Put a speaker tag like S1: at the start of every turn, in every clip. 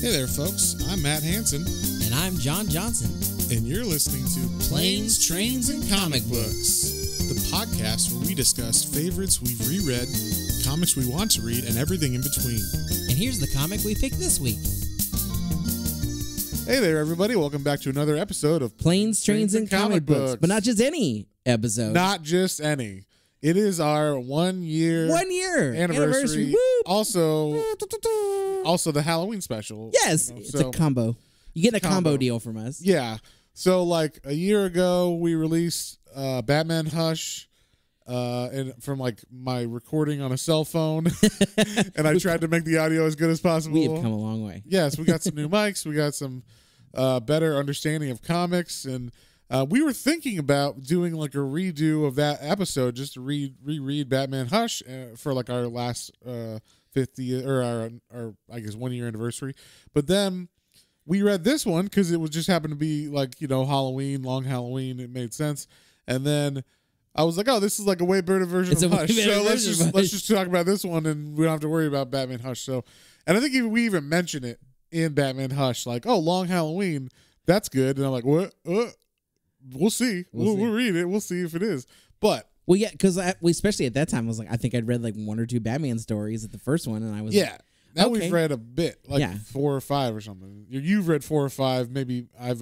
S1: Hey there, folks. I'm Matt Hansen.
S2: And I'm John Johnson.
S1: And you're listening to
S2: Planes, Trains, and Comic Books,
S1: the podcast where we discuss favorites we've reread, comics we want to read, and everything in between.
S2: And here's the comic we picked this week.
S1: Hey there, everybody. Welcome back to another episode of
S2: Planes, Trains, and Comic Books. But not just any episode.
S1: Not just any. It is our 1 year anniversary. Also the Halloween special.
S2: Yes, it's a combo. You get a combo deal from us.
S1: Yeah. So like a year ago, we released Batman Hush, and from like my recording on a cell phone, and I tried to make the audio as good as possible.
S2: We have come a long way.
S1: Yes, we got some new mics. We got some better understanding of comics, and we were thinking about doing like a redo of that episode, just to reread Batman Hush for like our last 50th or our I guess 1 year anniversary. But then we read this one because it was just happened to be like, you know, Halloween, long Halloween. It made sense, and then I was like, oh, this is like a way better version of Hush. So let's just talk about this one, and we don't have to worry about Batman Hush. So, and I think we even mention it in Batman Hush, like, oh, long Halloween, that's good. And I'm like, what? We'll see. We'll read it. We'll see if it is. But
S2: well, yeah, because we especially at that time I was like, I think I'd read like one or two Batman stories at the first one, and I was like,
S1: now
S2: okay.
S1: We've read a bit, like 4 or 5 or something. You've read 4 or 5. Maybe I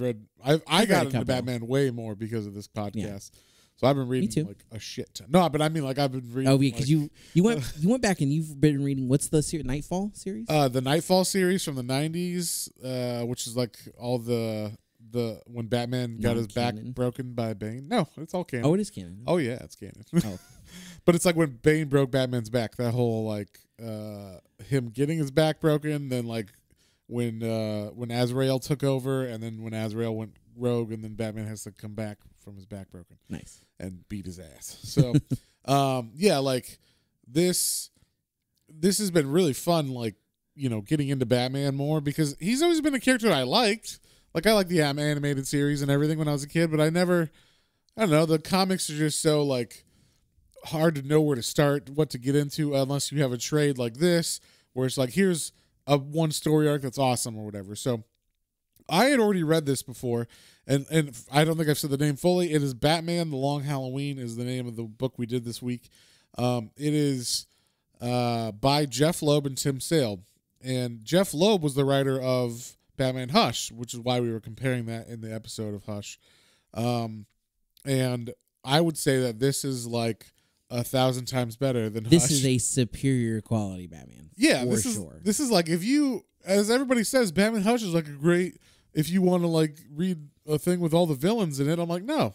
S1: got into Batman way more because of this podcast. Yeah. So I've been reading like a shit ton. No, but I mean like I've been reading.
S2: Oh yeah, because you went back and you've been reading. What's the Nightfall series?
S1: The Nightfall series from the 90s, which is like all the when Batman got his back broken by Bane. No, it's all canon.
S2: Oh, it is canon.
S1: Oh yeah, it's canon.
S2: Oh.
S1: But it's like when Bane broke Batman's back. That whole like him getting his back broken, then like when Azrael took over, and then when Azrael went rogue, and then Batman has to come back from his back broken.
S2: Nice.
S1: And beat his ass. So yeah, like this has been really fun, like, you know, getting into Batman more, because he's always been a character I liked. Like, I like the animated series and everything when I was a kid, but I don't know, the comics are just so, like, hard to know where to start, what to get into, unless you have a trade like this, where it's like, here's a one story arc that's awesome or whatever. So I had already read this before, and I don't think I've said the name fully. It is Batman The Long Halloween is the name of the book we did this week. It is by Jeff Loeb and Tim Sale. And Jeff Loeb was the writer of Batman Hush, which is why we were comparing that in the episode of Hush. And I would say that this is like 1,000 times better than Hush.
S2: This is a superior quality Batman.
S1: Yeah,
S2: for
S1: sure. This is like, if you, as everybody says, Batman Hush is like a great, if you want to like read a thing with all the villains in it. I'm like, no,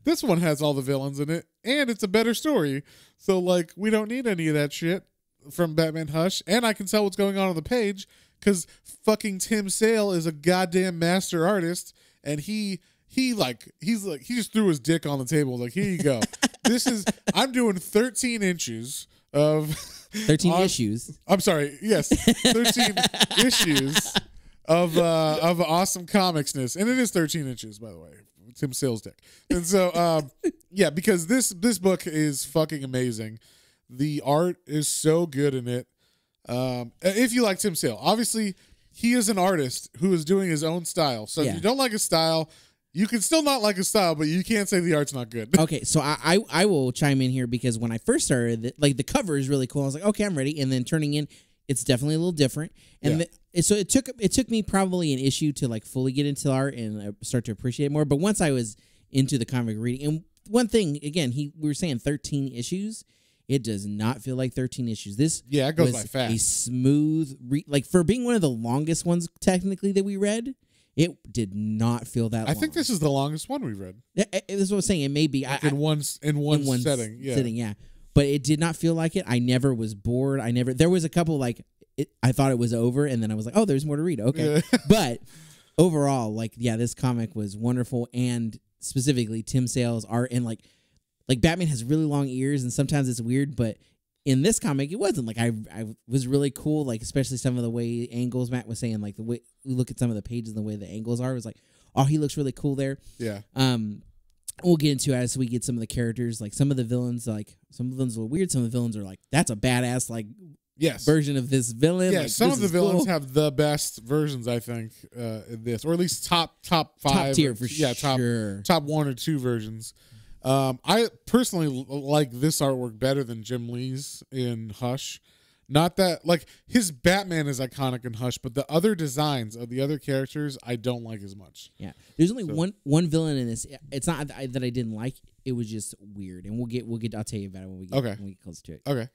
S1: this one has all the villains in it, and it's a better story. So like, we don't need any of that shit from Batman Hush, and I can tell what's going on the page because fucking Tim Sale is a goddamn master artist, and he just threw his dick on the table, like, here you go. I'm doing 13 inches of
S2: 13 issues.
S1: I'm sorry, yes, 13 issues of awesome comicsness, and it is 13 inches, by the way. Tim Sale's dick, and so yeah, because this book is fucking amazing. The art is so good in it. If you like Tim Sale, obviously he is an artist who is doing his own style. So if you don't like his style, you can still not like his style, but you can't say the art's not good.
S2: Okay, so I will chime in here, because when I first started, like, the cover is really cool. I was like, okay, I'm ready. And then turning in, it's definitely a little different. And so it took me probably an issue to like fully get into art and start to appreciate it more. But once I was into the comic reading, and one thing again, we were saying 13 issues. It does not feel like 13 issues. This
S1: it goes by fast.
S2: A smooth like, for being one of the longest ones technically that we read, it did not feel that long.
S1: I think this is the longest one we read.
S2: This is what I was saying. It may be
S1: like in one setting. Yeah.
S2: But it did not feel like it. I never was bored. There was a couple like I thought it was over, and then I was like, oh, there's more to read. Okay. Yeah. But overall, like, yeah, this comic was wonderful, and specifically Tim Sale's art, and like Batman has really long ears, and sometimes it's weird, but in this comic, it wasn't. Like, I was really cool, like, especially some of the way angles, Matt was saying, like, the way we look at some of the pages and the way the angles are, it was like, oh, he looks really cool there.
S1: Yeah.
S2: We'll get into it as we get some of the characters, like some of the villains, like some of the villains are weird, some of the villains are like, that's a badass, like,
S1: yes.
S2: version of this villain.
S1: Yeah,
S2: like,
S1: some of the villains
S2: cool.
S1: have the best versions, I think, in this, or at least top 5,
S2: top tier for
S1: sure. Top 1 or 2 versions. I personally like this artwork better than Jim Lee's in Hush. Not that, like, his Batman is iconic in Hush, but the other designs of the other characters I don't like as much.
S2: Yeah, there's only one villain in this. It's not that I didn't like. It was just weird, and we'll get. I'll tell you about it when we get close to it.
S1: Okay.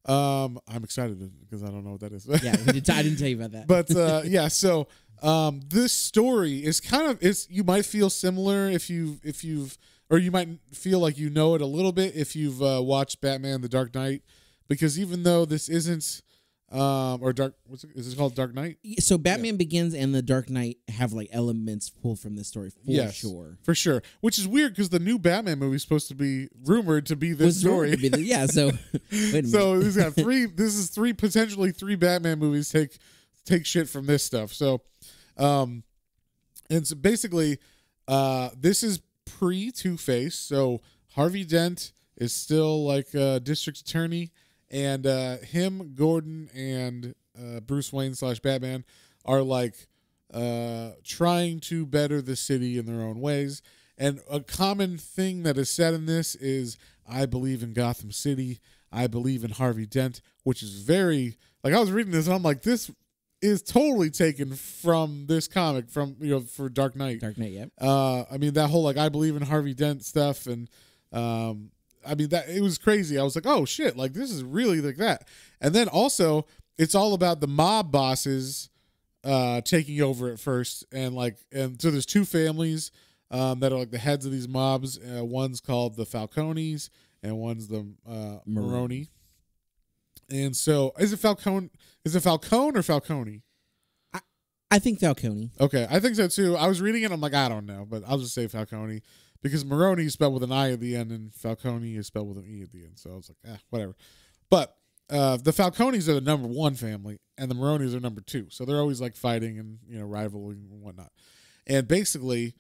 S1: I'm excited because I don't know what that is.
S2: Yeah, I didn't tell you about that.
S1: But yeah, so this story is kind of you might feel similar if you've or you might feel like you know it a little bit if you've watched Batman: The Dark Knight, because even though this isn't or dark, is it called Dark Knight?
S2: So Batman Begins and The Dark Knight have like elements pulled from this story
S1: for sure. Which is weird because the new Batman movie is supposed to be rumored to be this story.
S2: Yeah. So wait a minute.
S1: So he's got 3. This is potentially 3 Batman movies take shit from this stuff. So, and so basically, this is pre Two-Face. So Harvey Dent is still like a district attorney. And him, Gordon, and Bruce Wayne / Batman are like trying to better the city in their own ways. And a common thing that is said in this is, I believe in Gotham City. I believe in Harvey Dent, which is very, like, I was reading this and I'm like, this is totally taken from this comic from, for Dark Knight.
S2: Dark Knight, yep.
S1: I mean, that whole, like, I believe in Harvey Dent stuff, and I mean, that it was crazy. I was like, oh shit, like this is really like that. And then also it's all about the mob bosses taking over at first, and so there's 2 families that are like the heads of these mobs. One's called the Falcones and one's the Maroni. And so is it Falcone or Falcone?
S2: I think Falcone.
S1: Okay, I think so too. I was reading it, I'm like, I don't know, but I'll just say Falcone. Because Maroni is spelled with an I at the end and Falcone is spelled with an E at the end. So I was like, whatever. But the Falcones are the number 1 family and the Maronis are number 2. So they're always like fighting and, rivaling and whatnot. And basically,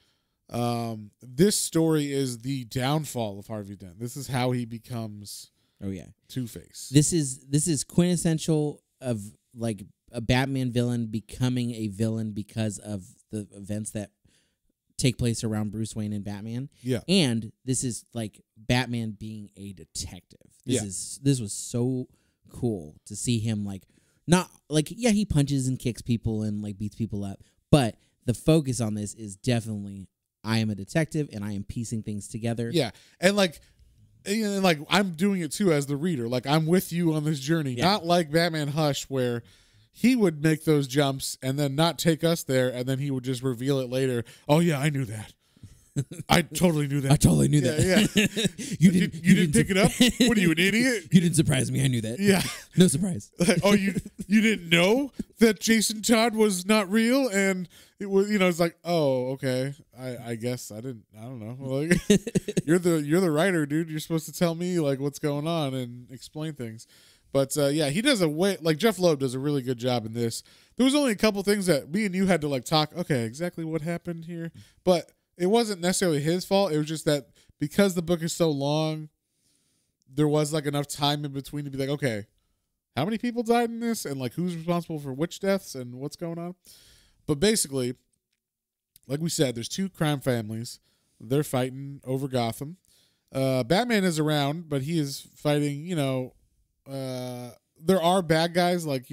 S1: this story is the downfall of Harvey Dent. This is how he becomes Two-Face.
S2: This is quintessential of like a Batman villain becoming a villain because of the events that take place around Bruce Wayne and Batman.
S1: Yeah.
S2: And this is like Batman being a detective. This was so cool to see him like not like he punches and kicks people and like beats people up, but the focus on this is definitely I am a detective and I am piecing things together.
S1: Yeah. And like I'm doing it too as the reader. Like I'm with you on this journey. Yeah. Not like Batman Hush where he would make those jumps and then not take us there, and then he would just reveal it later. Oh yeah, I knew that. I totally knew that.
S2: I totally knew that.
S1: Yeah. you didn't pick it up? What are you, an idiot?
S2: You didn't surprise me. I knew that.
S1: Yeah.
S2: No surprise.
S1: Like, oh, you didn't know that Jason Todd was not real, and it was it's like, oh, okay. I guess I don't know. Like you're the writer, dude. You're supposed to tell me like what's going on and explain things. But yeah, he does Jeff Loeb does a really good job in this. There was only a couple things that me and you had to like talk, okay, exactly what happened here. But it wasn't necessarily his fault. It was just that because the book is so long, there was like enough time in between to be like, okay, how many people died in this? And like who's responsible for which deaths and what's going on? But basically, like we said, there's 2 crime families. They're fighting over Gotham. Batman is around, but he is fighting, there are bad guys like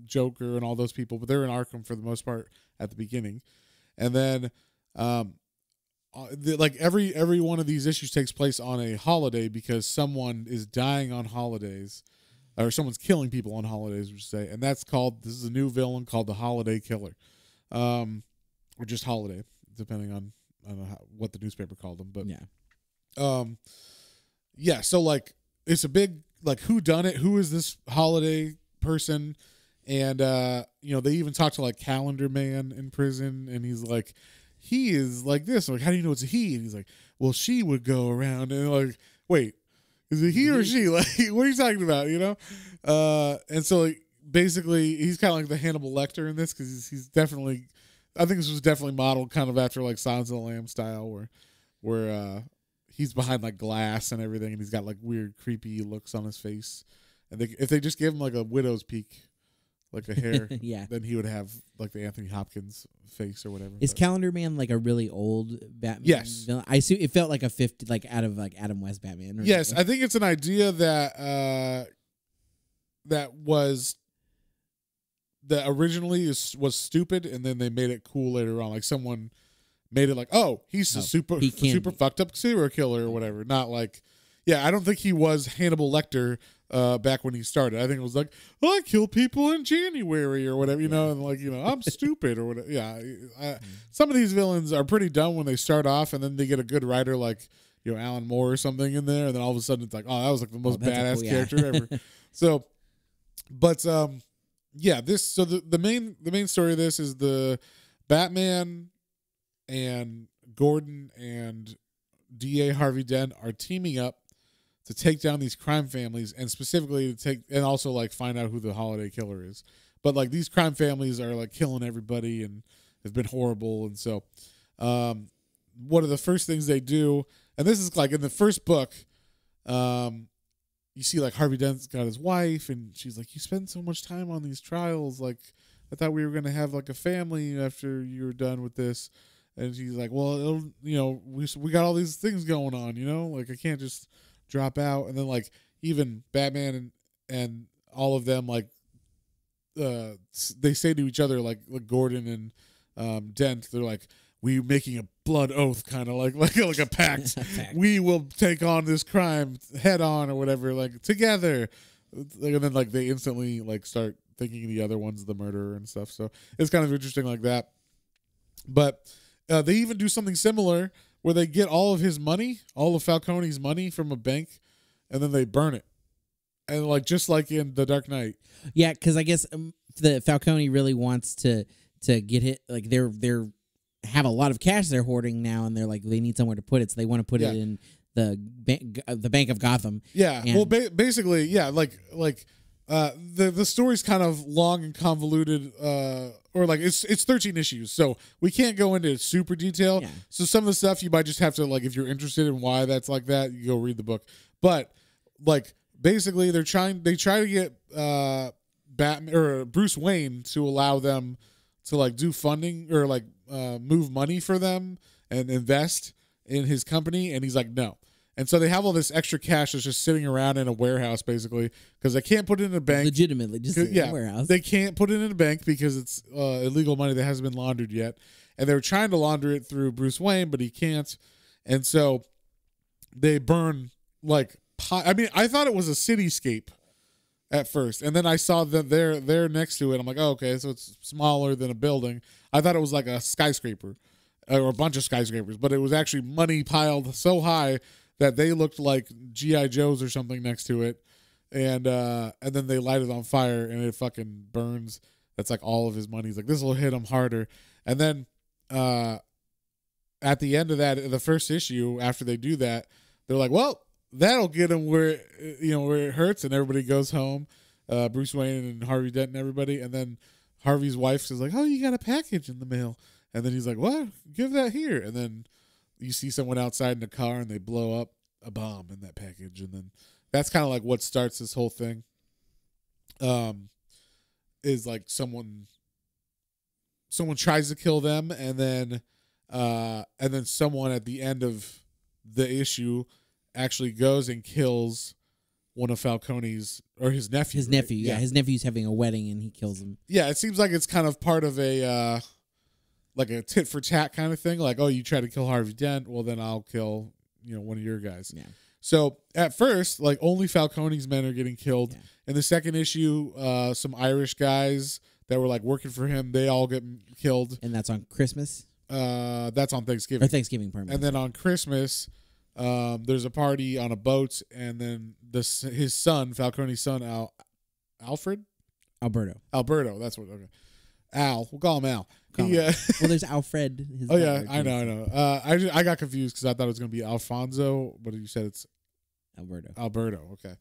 S1: Joker and all those people, but they're in Arkham for the most part at the beginning. And then every one of these issues takes place on a holiday because someone is dying on holidays, or someone's killing people on holidays, we should say. And this is a new villain called the Holiday Killer, or just Holiday, depending on what the newspaper called them. But yeah, so like it's a big like who done it? Who is this Holiday person? And they even talk to like Calendar Man in prison, and he's like, he is like this. I'm like, how do you know it's a he? And he's like, well, she would go around, and like, wait, is it he or she? Like, what are you talking about? And so like basically he's kind of like the Hannibal Lecter in this because he's definitely, I think this was definitely modeled kind of after like Silence of the Lambs style where he's behind like glass and everything, and he's got like weird creepy looks on his face. And if they just gave him like a widow's peak, like a hair,
S2: Yeah.
S1: then he would have like the Anthony Hopkins face or whatever.
S2: Is Calendar Man like a really old Batman?
S1: Yes.
S2: villain? I see. It felt like a 50, like out of like Adam West Batman. Or
S1: Yes,
S2: something.
S1: I think it's an idea that that originally was stupid, and then they made it cool later on. Like someone made it like, oh, he's a super fucked up serial killer or whatever. Not like, yeah, I don't think he was Hannibal Lecter back when he started. I think it was like, oh, I kill people in January or whatever, you know, and like, you know, I'm stupid or whatever. Yeah, some of these villains are pretty dumb when they start off, and then they get a good writer like, you know, Alan Moore or something in there, and then all of a sudden it's like, oh, that was like the most badass character ever. So, but yeah, so the main story of this is the Batman and Gordon and DA Harvey Dent are teaming up to take down these crime families, and specifically to take, and also like find out who the holiday killer is. But like these crime families are like killing everybody and have been horrible. And so one of the first things they do, and this is like in the first book, you see like Harvey Dent's got his wife, and she's like, you spend so much time on these trials. Like, I thought we were going to have like a family after you were done with this. And she's like, well, you know, we got all these things going on, you know, like I can't just drop out. And then like even Batman and all of them, like they say to each other, like Gordon and Dent, they're like, we making a blood oath, kind of like a pact. We will take on this crime head on or whatever, like together. And then like they instantly like start thinking the other one's the murderer and stuff. So it's kind of interesting like that. But they even do something similar where they get all of his money, all of Falcone's money from a bank, and then they burn it. And like just like in The Dark Knight.
S2: Yeah, because I guess the Falcone really wants to get hit. Like they're have a lot of cash they're hoarding now, and they're like they need somewhere to put it, so they want to put it in the Bank of Gotham.
S1: Yeah, and well, basically, yeah, like the story's kind of long and convoluted, or like it's 13 issues, so we can't go into super detail. Yeah. So some of the stuff you might just have to, like, if you're interested in why that's like that, you go read the book. But like basically, they try to get Batman or Bruce Wayne to allow them to like do funding or like move money for them and invest in his company, and he's like, no. And so they have all this extra cash that's just sitting around in a warehouse, basically, because they can't put it in a bank.
S2: Legitimately, just in a warehouse.
S1: They can't put it in a bank because it's illegal money that hasn't been laundered yet. And they're trying to launder it through Bruce Wayne, but he can't. And so they burn, like, I mean, I thought it was a cityscape at first. And then I saw that they're next to it. I'm like, oh, okay, so it's smaller than a building. I thought it was like a skyscraper or a bunch of skyscrapers, but it was actually money piled so high that they looked like G.I. Joes or something next to it. And then they light it on fire and it fucking burns. That's like all of his money. He's like, this will hit him harder. And then at the end of that, the first issue, after they do that, they're like, well, that'll get him where it hurts, and everybody goes home. Bruce Wayne and Harvey Dent and everybody. And then Harvey's wife is like, oh, you got a package in the mail. And then he's like, what? Give that here. And then you see someone outside in a car and they blow up a bomb in that package. And then that's kind of like what starts this whole thing. Is like someone tries to kill them, and then someone at the end of the issue actually goes and kills one of Falcone's, or his nephew.
S2: His nephew, yeah. His nephew's having a wedding and he kills him.
S1: Yeah, it seems like it's kind of part of a like a tit for tat kind of thing. Like, oh, you try to kill Harvey Dent, well then I'll kill, one of your guys. Yeah. So at first, like, only Falcone's men are getting killed. Yeah. In the second issue, some Irish guys that were like working for him, they all get killed.
S2: And that's on Christmas?
S1: That's on Thanksgiving.
S2: Or Thanksgiving, pardon me.
S1: And then on Christmas, there's a party on a boat, and then his son, Falcone's son, Alfred? Alberto, that's what, okay. Al, we'll call him Al.
S2: Well, there's Alfred.
S1: Oh yeah, I know. I got confused because I thought it was going to be Alfonso, but you said it's
S2: Alberto.
S1: Okay.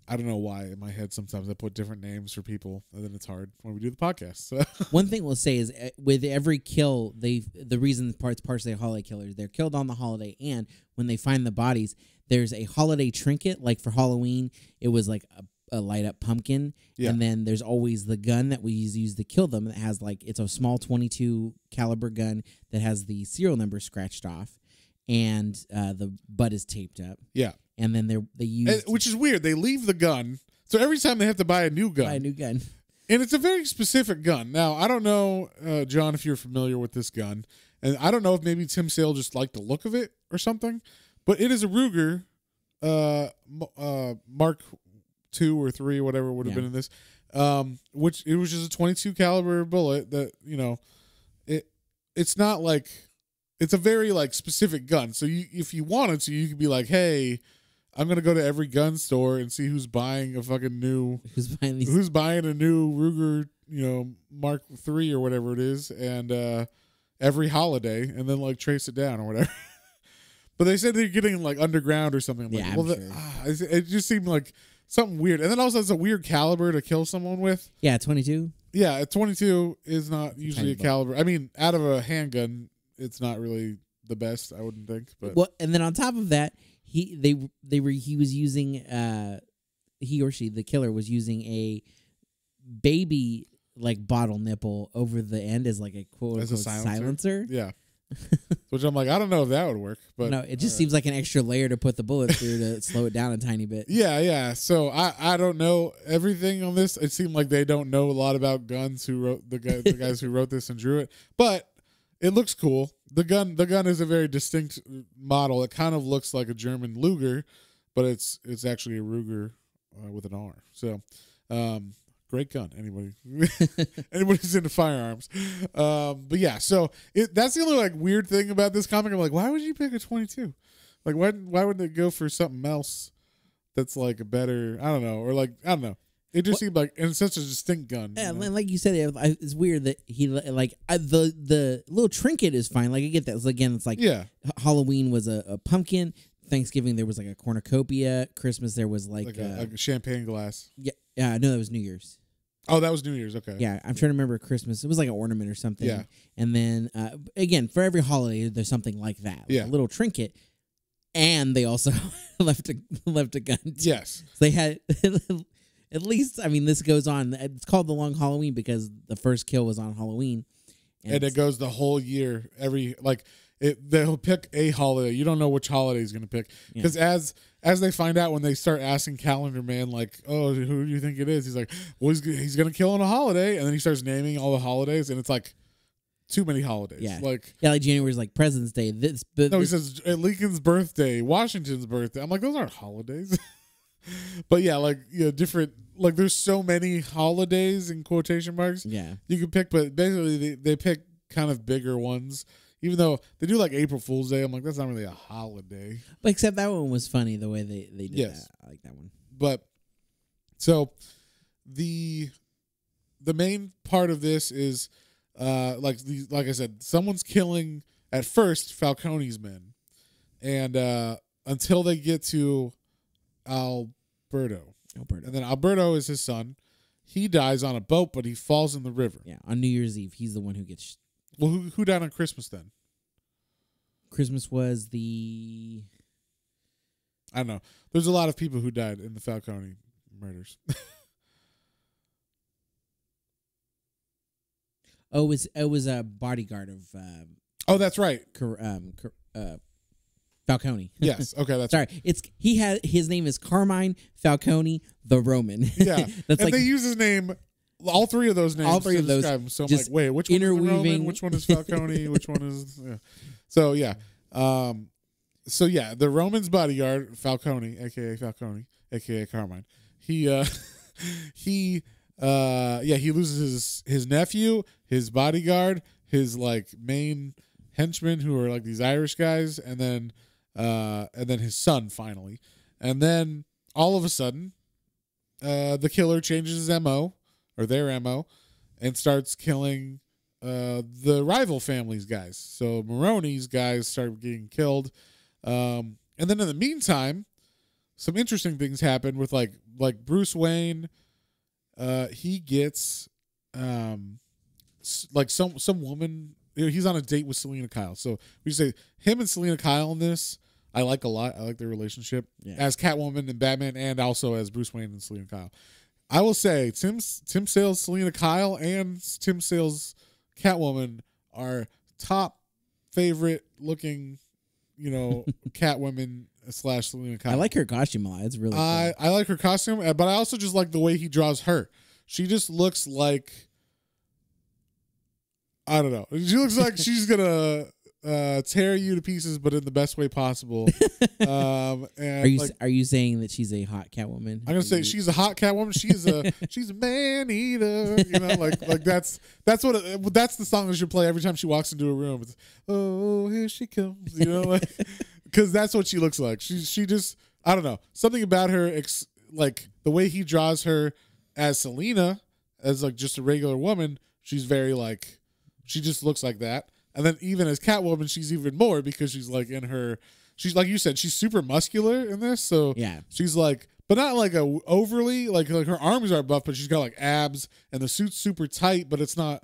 S1: I don't know why in my head sometimes I put different names for people, and then it's hard when we do the podcast. So.
S2: One thing we'll say is with every kill, the reason it's partially holiday killers, they're killed on the holiday, and when they find the bodies, there's a holiday trinket. Like for Halloween, it was like a light up pumpkin, and then there's always the gun that we use to kill them. That has like it's a small 22 caliber gun that has the serial number scratched off, and the butt is taped up.
S1: Yeah.
S2: And then they use,
S1: which is weird. They leave the gun, so every time they have to buy a new gun. And it's a very specific gun. Now I don't know, John, if you're familiar with this gun, and I don't know if maybe Tim Sale just liked the look of it or something, but it is a Ruger, Mark II or III, whatever would have been in this, which it was just a 22 caliber bullet that it's not like it's a very like specific gun. So if you wanted to, you could be like, hey. I'm gonna go to every gun store and see who's buying a fucking new who's buying a new Ruger, Mark III or whatever it is, and every holiday, and then like trace it down or whatever. But they said they're getting like underground or something. I'm like, sure. It just seemed like something weird. And then also it's a weird caliber to kill someone with.
S2: Yeah, 22.
S1: Yeah, a 22 is not usually a caliber. I mean, out of a handgun, it's not really the best, I wouldn't think. But
S2: and then on top of that. He was using he or she, the killer, was using a baby like bottle nipple over the end as like a quote unquote silencer.
S1: Yeah. Which I'm like, I don't know if that would work, but
S2: no, it just seems like an extra layer to put the bullet through to slow it down a tiny bit.
S1: Yeah. So I don't know everything on this. It seemed like they don't know a lot about guns. Who wrote the guys who wrote this and drew it, but it looks cool. The gun is a very distinct model. It kind of looks like a German Luger, but it's actually a Ruger with an R. So, great gun. Anybody's into firearms. But yeah, so that's the only like weird thing about this comic. I'm like, why would you pick a 22? Like, why would they go for something else that's like a better? I don't know, or like I don't know. It just seemed like, and it's such a distinct gun.
S2: Yeah, and like you said, it's weird that he like the little trinket is fine. Like I get that. It's like Halloween was a pumpkin. Thanksgiving there was like a cornucopia. Christmas there was like
S1: a champagne glass.
S2: Yeah. No, that was New Year's.
S1: Oh, that was New Year's. Okay.
S2: Yeah, I'm trying to remember Christmas. It was like an ornament or something.
S1: Yeah.
S2: And then again, for every holiday, there's something like that. Like a little trinket. And they also left a gun.
S1: Yes.
S2: So they had. At least, I mean, this goes on. It's called The Long Halloween because the first kill was on Halloween.
S1: And it goes the whole year. They'll pick a holiday. You don't know which holiday he's going to pick. Because as they find out when they start asking Calendar Man, like, oh, who do you think it is? He's like, well, he's going to kill on a holiday. And then he starts naming all the holidays. And it's like too many holidays.
S2: Yeah.
S1: Like
S2: January's like President's Day.
S1: He says Lincoln's birthday, Washington's birthday. I'm like, those aren't holidays. But yeah, different. Like there's so many holidays in quotation marks.
S2: Yeah,
S1: you can pick, but basically they pick kind of bigger ones. Even though they do like April Fool's Day, I'm like that's not really a holiday.
S2: But except that one was funny the way they did that. I like that one.
S1: But so the main part of this is like I said, someone's killing at first Falcone's men, and until they get to Alberto. And then Alberto is his son. He dies on a boat, but he falls in the river.
S2: Yeah, on New Year's Eve, he's the one who gets.
S1: Well, who died on Christmas then?
S2: Christmas was the.
S1: I don't know. There's a lot of people who died in the Falcone murders.
S2: It was a bodyguard of.
S1: Oh, that's right.
S2: Falcone.
S1: Yes. Okay. That's
S2: sorry. His name is Carmine Falcone the Roman.
S1: Yeah. That's and they use his name. All three of those names. All three of those. Him. So I'm like, wait, which one is Roman? Which one is Falcone? Which one is? Yeah. So yeah. The Roman's bodyguard Falcone, aka Carmine. He loses his nephew, his bodyguard, his like main henchmen who are like these Irish guys, and then his son finally, and then all of a sudden, the killer changes his MO or their MO, and starts killing the rival family's guys. So Maroney's guys start getting killed, and then in the meantime, some interesting things happen with like like Bruce Wayne, he gets like some woman. He's on a date with Selena Kyle. So we say him and Selena Kyle in this, I like a lot. I like their relationship as Catwoman and Batman, and also as Bruce Wayne and Selena Kyle. I will say Tim Sale's Selena Kyle and Tim Sale's Catwoman are top favorite looking, Catwoman / Selena Kyle.
S2: I like her costume a lot. It's really cool.
S1: I like her costume, but I also just like the way he draws her. She just looks like, I don't know. She looks like she's gonna tear you to pieces, but in the best way possible. And
S2: are you saying that she's a hot Catwoman?
S1: I'm gonna say she's a hot Catwoman. She's a man eater. That's the song that should play every time she walks into a room. It's, oh, here she comes. Because that's what she looks like. She just, I don't know, something about her, like the way he draws her as Selena, as like just a regular woman. She's very like, she just looks like that. And then even as Catwoman, she's even more because she's like she's like you said, she's super muscular in this. So
S2: yeah,
S1: she's like, but not like a overly like her arms are buff, but she's got like abs and the suit's super tight, but it's not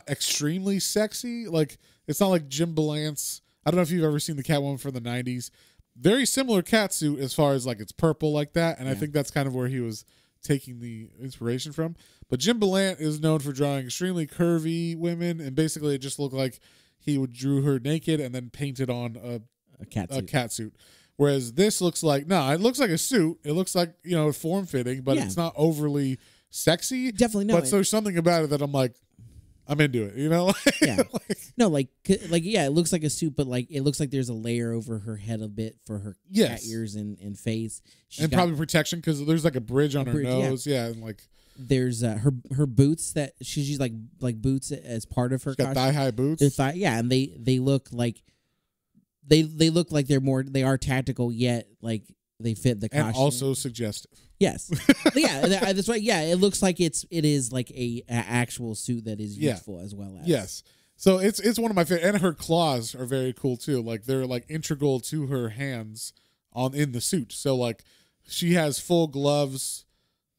S1: extremely sexy. Like it's not like Jim Balance. I don't know if you've ever seen the Catwoman from the 90s. Very similar cat suit as far as like it's purple like that. And I think that's kind of where he was taking the inspiration from. But Jim Ballant is known for drawing extremely curvy women, and basically it just looked like he would drew her naked and then painted on a cat suit. Whereas this looks like, it looks like a suit. It looks like, form fitting, but it's not overly sexy.
S2: Definitely not.
S1: But there's something about it that I'm like, I'm into it,
S2: Yeah. It looks like a suit, but like it looks like there's a layer over her head a bit for her cat ears and face.
S1: And probably protection because there's like a bridge on her nose. Yeah. And like
S2: there's her boots that she's like boots as part of her
S1: costume. Got thigh-high boots.
S2: And they look like they are tactical yet like they fit the costume.
S1: And also suggestive.
S2: Yes. That's right. Yeah, it looks like it is like a actual suit that is useful as well as.
S1: Yes. So it's one of my favorite, and her claws are very cool too. Like they're like integral to her hands in the suit. So like she has full gloves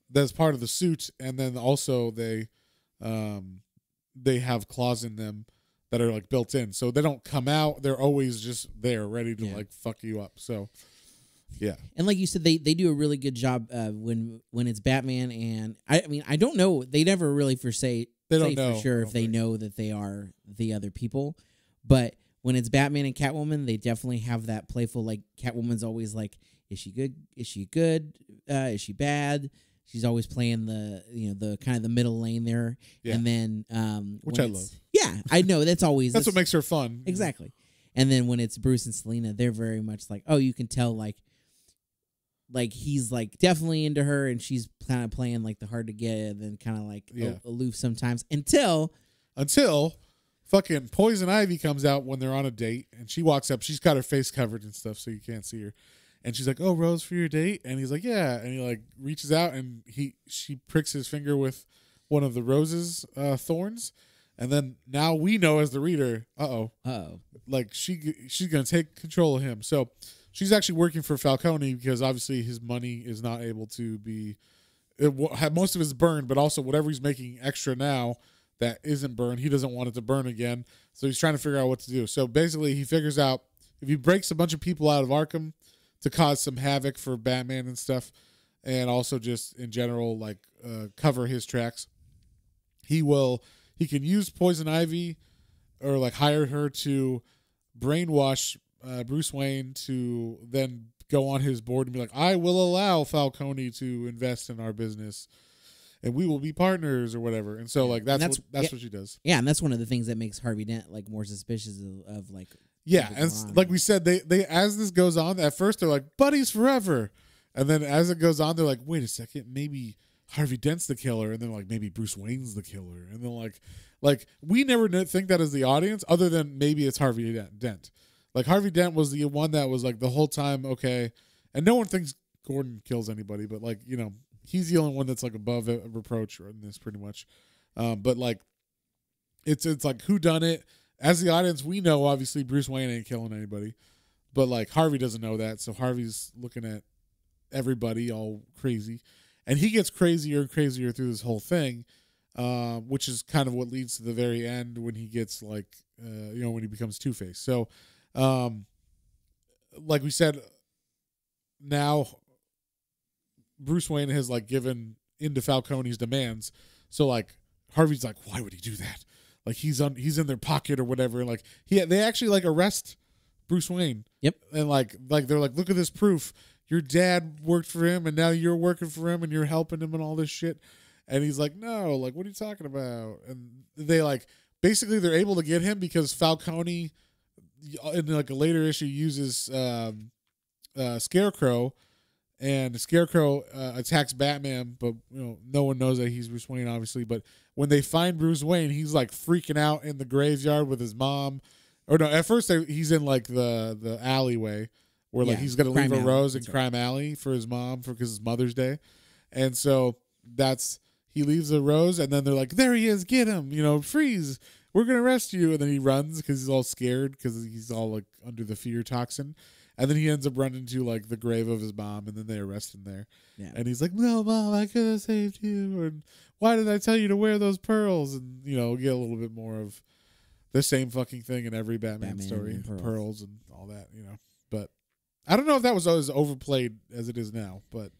S1: that's part of the suit, and then also they have claws in them that are like built in. So they don't come out. They're always just there ready to like fuck you up. So yeah.
S2: And like you said, they do a really good job when it's Batman, and I don't know. They never really say for sure if they know that they are the other people. But when it's Batman and Catwoman, they definitely have that playful, like Catwoman's always like, is she good? Is she good? Is she bad? She's always playing the kind of the middle lane there. Yeah. And then
S1: which I love.
S2: Yeah, I know. That's
S1: what makes her fun.
S2: Exactly. And then when it's Bruce and Selena, they're very much like, oh, you can tell like he's like definitely into her, and she's kind of playing like the hard to get, and then kind of like aloof sometimes until
S1: fucking Poison Ivy comes out when they're on a date, and she walks up. She's got her face covered and stuff, so you can't see her. And she's like, "Oh, rose for your date?" And he's like, "Yeah." And he like reaches out, and she pricks his finger with one of the rose's thorns. And then now we know as the reader, like she's gonna take control of him. So she's actually working for Falcone because obviously his money is not able to be. Most of it's burned, but also whatever he's making extra now that isn't burned, he doesn't want it to burn again. So he's trying to figure out what to do. So basically, he figures out if he breaks a bunch of people out of Arkham to cause some havoc for Batman and stuff, and also just in general like cover his tracks, he can use Poison Ivy or like hire her to brainwash Bruce Wayne to then go on his board and be like, I will allow Falcone to invest in our business and we will be partners or whatever. And so like that's what she does.
S2: Yeah, and that's one of the things that makes Harvey Dent like more suspicious of like
S1: and like we said, they as this goes on, at first they're like buddies forever. And then as it goes on, they're like, wait a second, maybe Harvey Dent's the killer, and then like maybe Bruce Wayne's the killer. And then like we never think that as the audience, other than maybe it's Harvey Dent. Like Harvey Dent was the one that was like the whole time okay, and no one thinks Gordon kills anybody, but like he's the only one that's like above a reproach in this pretty much. But like it's like who done it? As the audience, we know obviously Bruce Wayne ain't killing anybody, but like Harvey doesn't know that, so Harvey's looking at everybody all crazy, and he gets crazier and crazier through this whole thing, which is kind of what leads to the very end when he gets like, when he becomes Two-Face. So, like we said, now Bruce Wayne has like given into Falcone's demands. So like Harvey's like, why would he do that? Like he's in their pocket or whatever. And like they actually like arrest Bruce Wayne.
S2: Yep.
S1: And like they're like, look at this proof. Your dad worked for him, and now you're working for him, and you're helping him and all this shit. And he's like, no, like what are you talking about? And they like basically they're able to get him because Falcone in like a later issue uses Scarecrow. And the Scarecrow attacks Batman, but no one knows that he's Bruce Wayne, obviously. But when they find Bruce Wayne, he's like freaking out in the graveyard with his mom. Or no, at first he's in like the alleyway where like he's gonna leave a rose in Crime Alley for his mom because it's Mother's Day, and so he leaves a rose, and then they're like, there he is, get him, freeze, we're gonna arrest you, and then he runs because he's all scared because he's all like under the fear toxin. And then he ends up running to like the grave of his mom, and then they arrest him there. Yeah. And he's like, "No, Mom, I could have saved you." And why did I tell you to wear those pearls? And get a little bit more of the same fucking thing in every Batman story, and pearls and all that. But I don't know if that was as overplayed as it is now. But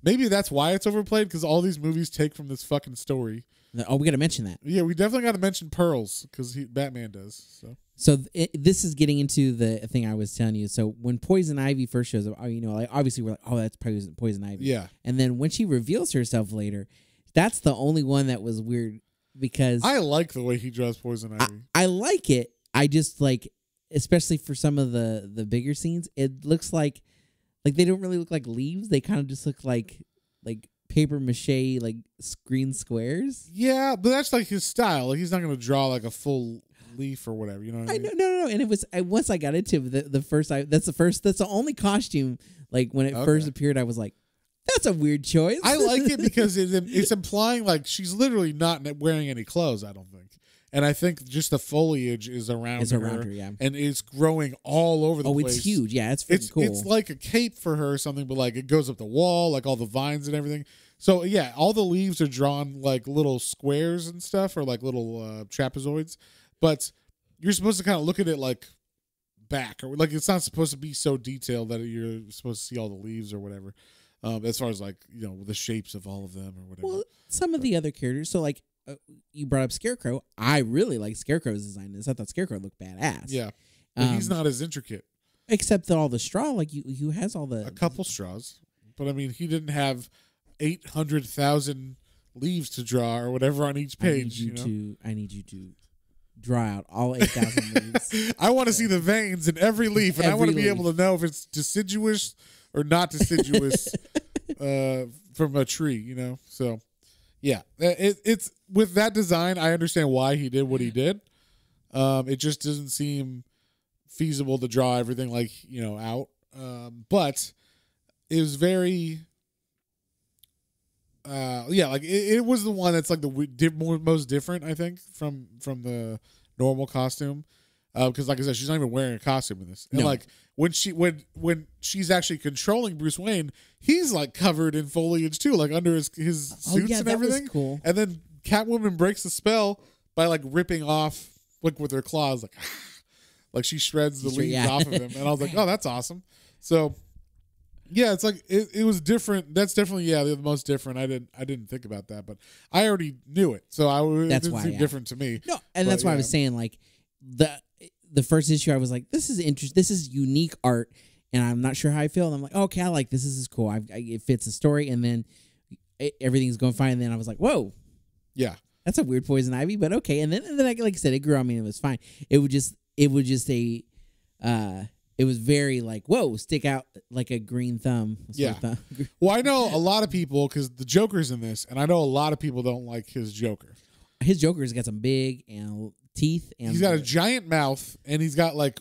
S1: maybe that's why it's overplayed because all these movies take from this fucking story.
S2: Oh, we got to mention that.
S1: Yeah, we definitely got to mention pearls because Batman does.
S2: So this is getting into the thing I was telling you. So when Poison Ivy first shows up, like obviously we're like, oh, that's Poison Ivy.
S1: Yeah.
S2: And then when she reveals herself later, that's the only one that was weird because
S1: I like the way he draws Poison Ivy.
S2: I like it. I just like, especially for some of the bigger scenes, it looks like they don't really look like leaves. They kind of just look like paper mache, like green squares.
S1: Yeah, but that's like his style. Like he's not going to draw like a full leaf or whatever, you know what I mean?
S2: No, and it was once I got into the first. That's the only costume. Like when it first appeared, I was like, "That's a weird choice."
S1: I like it because it's implying like she's literally not wearing any clothes. I don't think, and I think just the foliage is around her,
S2: yeah,
S1: and it's growing all over the place.
S2: Oh, it's huge. Yeah, it's cool.
S1: It's like a cape for her or something, but like it goes up the wall, like all the vines and everything. So yeah, all the leaves are drawn like little squares and stuff, or like little trapezoids. But you're supposed to kind of look at it like back, or like it's not supposed to be so detailed that you're supposed to see all the leaves or whatever. As far as like the shapes of all of them or whatever.
S2: Well, some of the other characters. So like you brought up Scarecrow. I really like Scarecrow's design. I thought Scarecrow looked badass.
S1: Yeah, but he's not as intricate.
S2: Except that all the straw, like you has all the
S1: a couple straws, but I mean he didn't have 800,000 leaves to draw or whatever on each page.
S2: I need you to draw out all 8,000 leaves.
S1: I want to see the veins in every leaf, and I want to be able to know if it's deciduous or not deciduous from a tree. So yeah, it's with that design. I understand why he did what he did. It just doesn't seem feasible to draw everything like out. But it was very. Like it was the one that's like the most different, I think, from the normal costume, because like I said, she's not even wearing a costume in this. And like when she's actually controlling Bruce Wayne, he's like covered in foliage too, like under his suits and everything.
S2: Was cool.
S1: And then Catwoman breaks the spell by like ripping off like with her claws, like she shreds the leaves off of him. And I was like, oh, that's awesome. So. Yeah, it's like it was different. That's definitely the most different. I didn't think about that, but I already knew it, so it didn't seem different to me.
S2: No, and that's why I was saying like the first issue I was like, this is interesting. This is unique art, and I'm not sure how I feel. And I'm like, okay, I like this. This is cool. It fits the story, and then everything's going fine. And then I was like, whoa,
S1: yeah,
S2: that's a weird Poison Ivy, but okay. And then like I said, it grew on me and it was fine. It was very like, whoa, stick out like a green thumb.
S1: Yeah. Well, I know a lot of people, because the Joker's in this, and I know a lot of people don't like his Joker.
S2: His Joker's got some big teeth. And
S1: he's got a giant mouth, and he's got like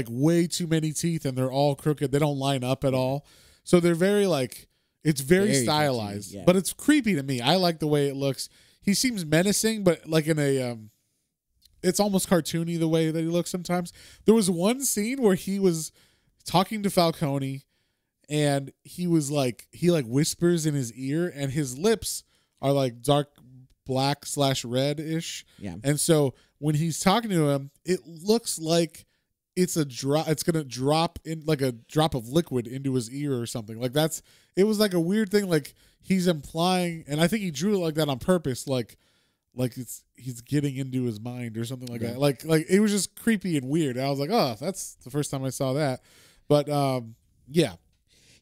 S1: way too many teeth, and they're all crooked. They don't line up at all. So they're very like, it's very stylized, but it's creepy to me. I like the way it looks. He seems menacing, but like in a... it's almost cartoony the way that he looks sometimes. There was one scene where he was talking to Falcone, and he whispers in his ear, and his lips are like dark black / red-ish.
S2: Yeah.
S1: And so when he's talking to him, it looks like it's gonna drop in, like a drop of liquid into his ear or something. Like it was like a weird thing, like he's implying, and I think he drew it like that on purpose, like he's getting into his mind or something like that. Like it was just creepy and weird. And I was like, oh, that's the first time I saw that. But yeah.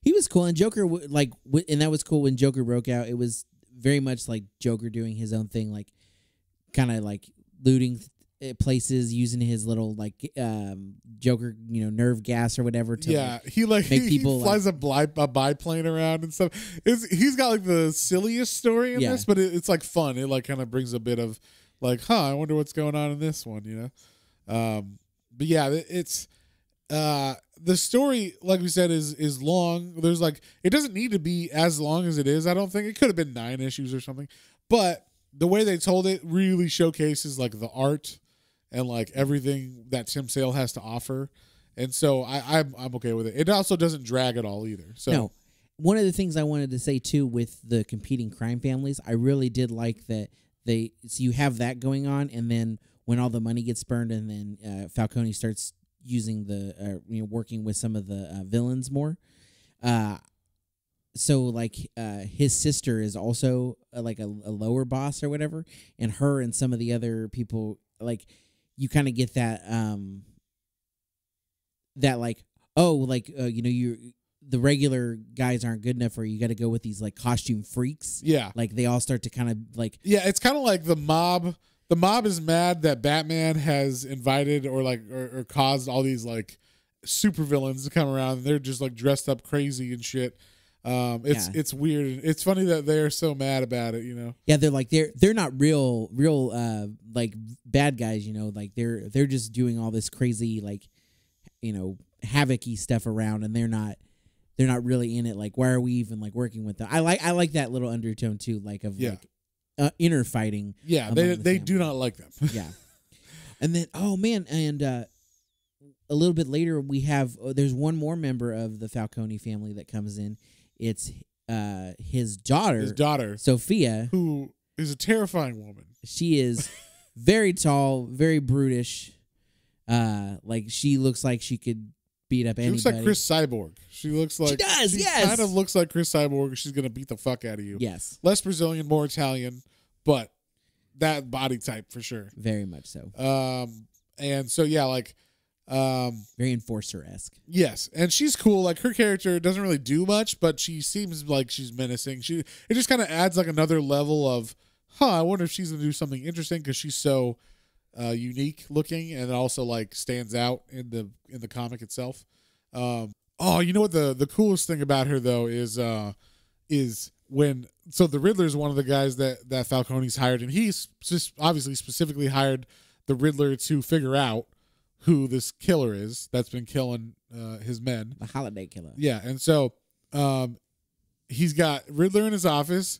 S2: He was cool, and Joker and that was cool when Joker broke out. It was very much like Joker doing his own thing, like kind of like looting places, using his little like Joker, nerve gas or whatever. To,
S1: he flies a biplane around and stuff. He's got like the silliest story in this, but it's like fun. It like kind of brings a bit of like, I wonder what's going on in this one, But yeah, it's. The story, like we said, is long. There's like, it doesn't need to be as long as it is. I don't think it could have been 9 issues or something, but the way they told it really showcases like the art and like everything that Tim Sale has to offer. And so I'm okay with it. It also doesn't drag at all either. So
S2: no, one of the things I wanted to say too with the competing crime families, I really did like that so you have that going on, and then when all the money gets burned, and then Falcone starts using the working with some of the villains more, so like his sister is also like a lower boss or whatever, and her and some of the other people, like you kind of get that that like, you the regular guys aren't good enough, or you got to go with these like costume freaks.
S1: Yeah,
S2: like they all start to kind of like,
S1: it's kind of like the mob. The mob is mad that Batman has invited or caused all these like supervillains to come around, and they're just like dressed up crazy and shit. It's weird. It's funny that they're so mad about it,
S2: Yeah, they're like they're not real like bad guys, like they're just doing all this crazy like havoc-y stuff around, and they're not really in it. Like, why are we even like working with them? I like that little undertone too, like of like inner fighting.
S1: Yeah, they do not like them.
S2: Yeah. And then, a little bit later we have there's one more member of the Falcone family that comes in. It's his daughter, Sophia,
S1: who is a terrifying woman.
S2: She is very tall, very brutish. Like she looks like she could beat up anybody.
S1: She looks like Chris Cyborg. She looks like,
S2: she does.
S1: She
S2: yes,
S1: kind of looks like Chris Cyborg. She's gonna beat the fuck out of you.
S2: Yes,
S1: less Brazilian, more Italian, but that body type for sure.
S2: Very much so.
S1: And so
S2: very Enforcer-esque.
S1: Yes, and she's cool. Like her character doesn't really do much, but she seems like she's menacing. It just kind of adds like another level of, I wonder if she's gonna do something interesting, because she's so unique looking, and also like stands out in the comic itself. You know what the coolest thing about her though is when the Riddler is one of the guys that Falcone's hired, and he's just obviously specifically hired the Riddler to figure out who this killer is that's been killing his men.
S2: The holiday killer.
S1: Yeah, and so he's got Riddler in his office,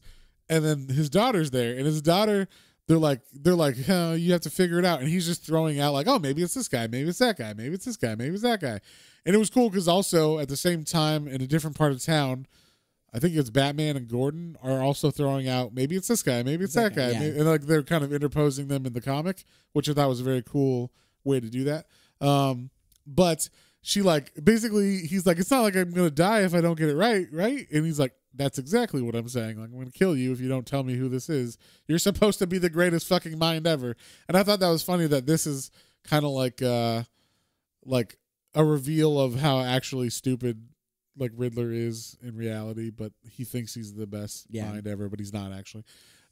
S1: and then his daughter's there, and his daughter, they're like, you have to figure it out, and he's just throwing out like, maybe it's this guy, maybe it's that guy, maybe it's this guy, maybe it's that guy, and it was cool because also at the same time in a different part of town, I think it's Batman and Gordon are also throwing out, maybe it's this guy, maybe it's that guy,
S2: yeah.
S1: And like they're kind of interposing them in the comic, which I thought was a very cool way to do that. But she like basically he's like, it's not like I'm gonna die if I don't get it right, and he's like, that's exactly what I'm saying. Like, I'm gonna kill you if you don't tell me who this is. You're supposed to be the greatest fucking mind ever. And I thought that was funny that this is kind of like a reveal of how actually stupid like Riddler is in reality, but he thinks he's the best mind ever, but he's not actually,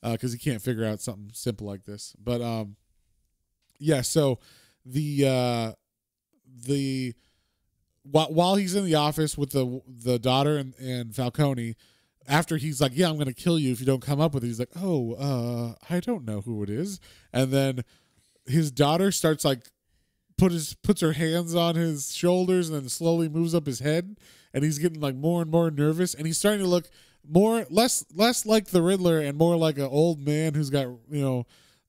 S1: because he can't figure out something simple like this. But so while he's in the office with the daughter and Falcone, after he's like, I'm gonna kill you if you don't come up with it, he's like, I don't know who it is, and then his daughter starts like puts her hands on his shoulders and then slowly moves up his head, and he's getting like more and more nervous, and he's starting to look less like the Riddler and more like an old man who's got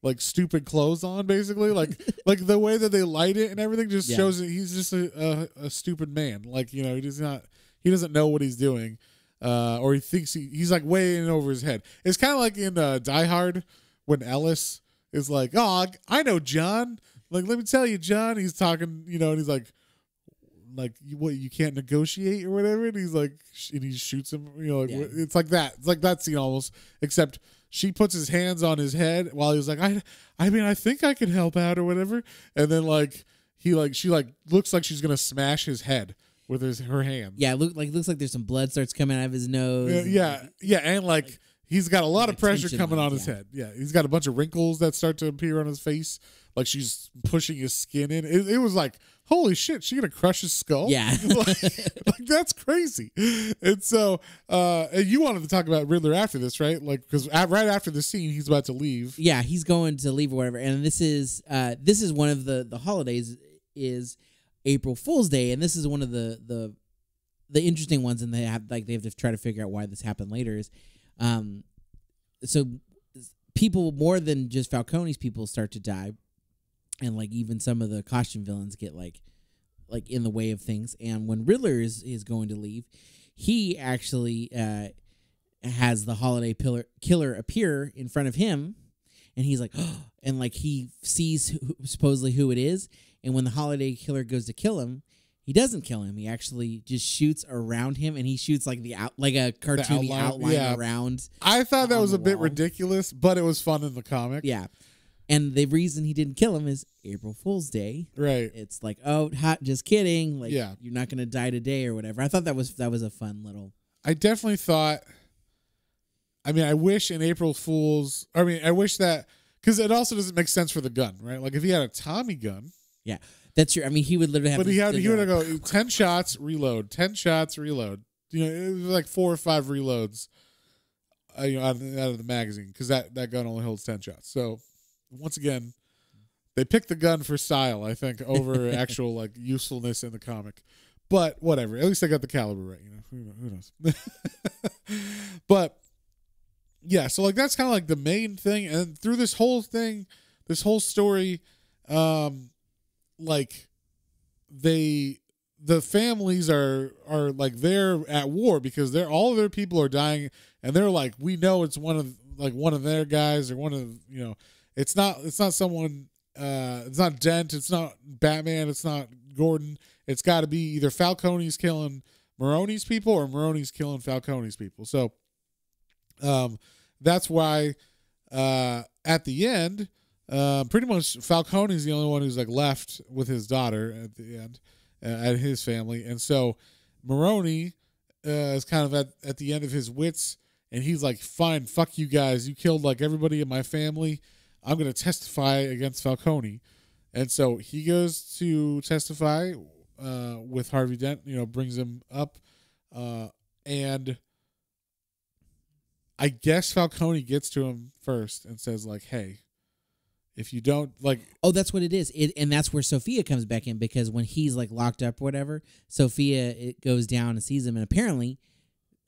S1: like stupid clothes on, basically. Like the way that they light it and everything just shows that he's just a stupid man. Like he he doesn't know what he's doing, or he thinks he's like way in over his head. It's kind of like in Die Hard when Ellis is like, "Oh, I know John. Like, let me tell you, John." He's talking, and he's like what, you can't negotiate or whatever, and he's like, and he shoots him. It's like that. It's like that scene almost, except she puts his hands on his head while he's like, I mean, I think I can help out or whatever, and then she looks like she's gonna smash his head with her hand.
S2: Yeah, looks like there's some blood starts coming out of his nose.
S1: Yeah, and like he's got a lot of pressure coming on his head. Yeah, he's got a bunch of wrinkles that start to appear on his face, like she's pushing his skin in. It was like, holy shit, she gonna crush his skull?
S2: Yeah.
S1: like that's crazy. And so, and you wanted to talk about Riddler after this, right? Like, because right after the scene, he's about to leave.
S2: Yeah, he's going to leave or whatever. And this is one of the holidays is April Fool's Day, and this is one of the interesting ones, and they have to try to figure out why this happened later. Is so people more than just Falcone's people start to die. And like even some of the costume villains get like in the way of things. And when Riddler is going to leave, he actually has the holiday killer appear in front of him, and he's like, oh, and like he sees supposedly who it is. And when the holiday killer goes to kill him, he doesn't kill him. He actually just shoots around him, and he shoots like like a cartoony outline around.
S1: I thought that was a bit ridiculous, but it was fun in the comic.
S2: Yeah. And the reason he didn't kill him is April Fool's Day.
S1: Right.
S2: It's like, oh, just kidding. Like, you're not going to die today or whatever. I thought that was a fun little.
S1: I definitely thought. I mean, I wish in April Fool's. I mean, I wish that because it also doesn't make sense for the gun, right? Like if he had a Tommy gun.
S2: Yeah, that's true. I mean, he would literally have.
S1: But he would go 10 shots, reload, 10 shots, reload. It was like 4 or 5 reloads. Out of the magazine because that gun only holds 10 shots. So. Once again, they picked the gun for style, I think, over actual like usefulness in the comic. But whatever. At least they got the caliber right. Who knows? But yeah, so like that's kind of like the main thing. And through this whole thing, this whole story, like the families are like they're at war because all of their people are dying, and they're like, we know it's one of their guys or one of It's not someone. It's not Dent. It's not Batman. It's not Gordon. It's got to be either Falcone's killing Maroni's people or Maroni's killing Falcone's people. So, that's why at the end, pretty much Falcone's the only one who's like left with his daughter at the end, at his family, and so Maroni is kind of at the end of his wits, and he's like, "Fine, fuck you guys. You killed like everybody in my family. I'm going to testify against Falcone." And so he goes to testify with Harvey Dent, brings him up. And I guess Falcone gets to him first and says, like, hey, if you don't, like...
S2: Oh, that's what it is. And that's where Sophia comes back in, because when he's, like, locked up or whatever, Sophia goes down and sees him. And apparently,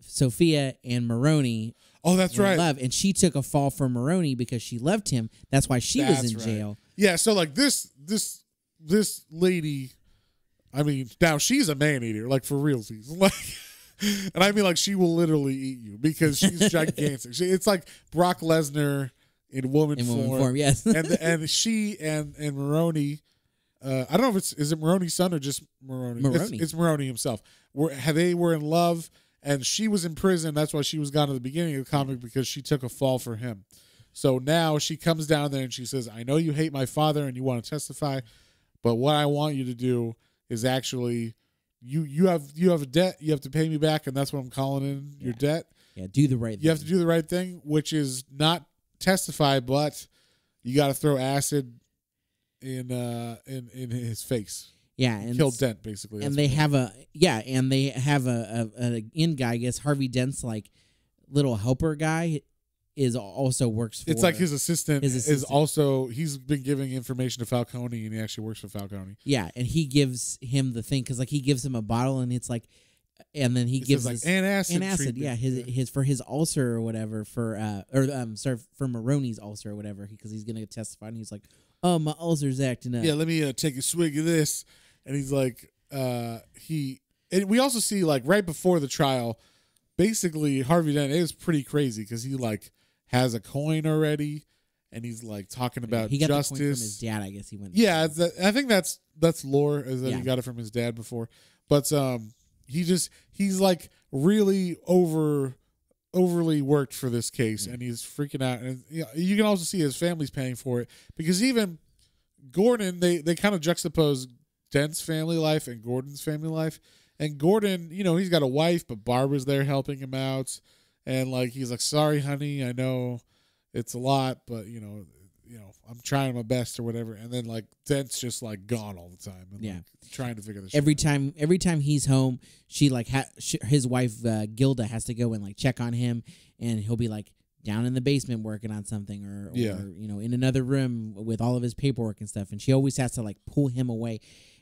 S2: Sophia and Maroni...
S1: Oh, that's right.
S2: Love, and she took a fall for Maroni because she loved him. That's why she was in jail.
S1: Yeah, so like this lady, I mean, now she's a man eater, like for realsies. Like, and I mean, like she will literally eat you because she's gigantic. It's like Brock Lesnar in woman form.
S2: Yes.
S1: and she and Maroni. I don't know if is it Maroni's son or just Maroni. It's Maroni himself. They were in love. And she was in prison. That's why she was gone at the beginning of the comic, because she took a fall for him. So now she comes down there and she says, I know you hate my father and you want to testify, but what I want you to do is actually, you have a debt. You have to pay me back, and that's what I'm calling in your debt.
S2: Yeah, do the right thing.
S1: You have to do the right thing, which is not testify, but you got to throw acid in his face.
S2: Yeah, and
S1: killed Dent basically.
S2: And they have a in guy. I guess Harvey Dent's like little helper guy also works for.
S1: It's like his assistant. Is also, he's been giving information to Falcone, and he actually works for Falcone.
S2: Yeah, and he gives him the thing because like he gives him a bottle, and it's like, and then he gives
S1: like antacid.
S2: Yeah, his for his ulcer or whatever for for Maroni's ulcer or whatever, because he's gonna testify, and he's like, oh, my ulcer's acting up.
S1: Yeah, let me take a swig of this. And he's like, And we also see like right before the trial, basically Harvey Dent is pretty crazy because he like has a coin already, and he's like talking about
S2: he got
S1: justice.
S2: the coin from his dad, I guess he went.
S1: Yeah, I think that's lore, is that
S2: Yeah.
S1: he got it from his dad before. But he's like really overly worked for this case, and he's freaking out. And you can also see his family's paying for it, because even Gordon, they kind of juxtapose Dent's family life and Gordon's family life. And Gordon, he's got a wife, but Barbara's there helping him out, and like he's like, "Sorry, honey, I know it's a lot, but I'm trying my best," or whatever. And then like Dent's just like gone all the time, and like, trying to figure this
S2: every
S1: shit out.
S2: every time he's home, she like his wife Gilda has to go and like check on him, and he'll be like down in the basement working on something, or in another room with all of his paperwork and stuff, and she always has to like pull him away.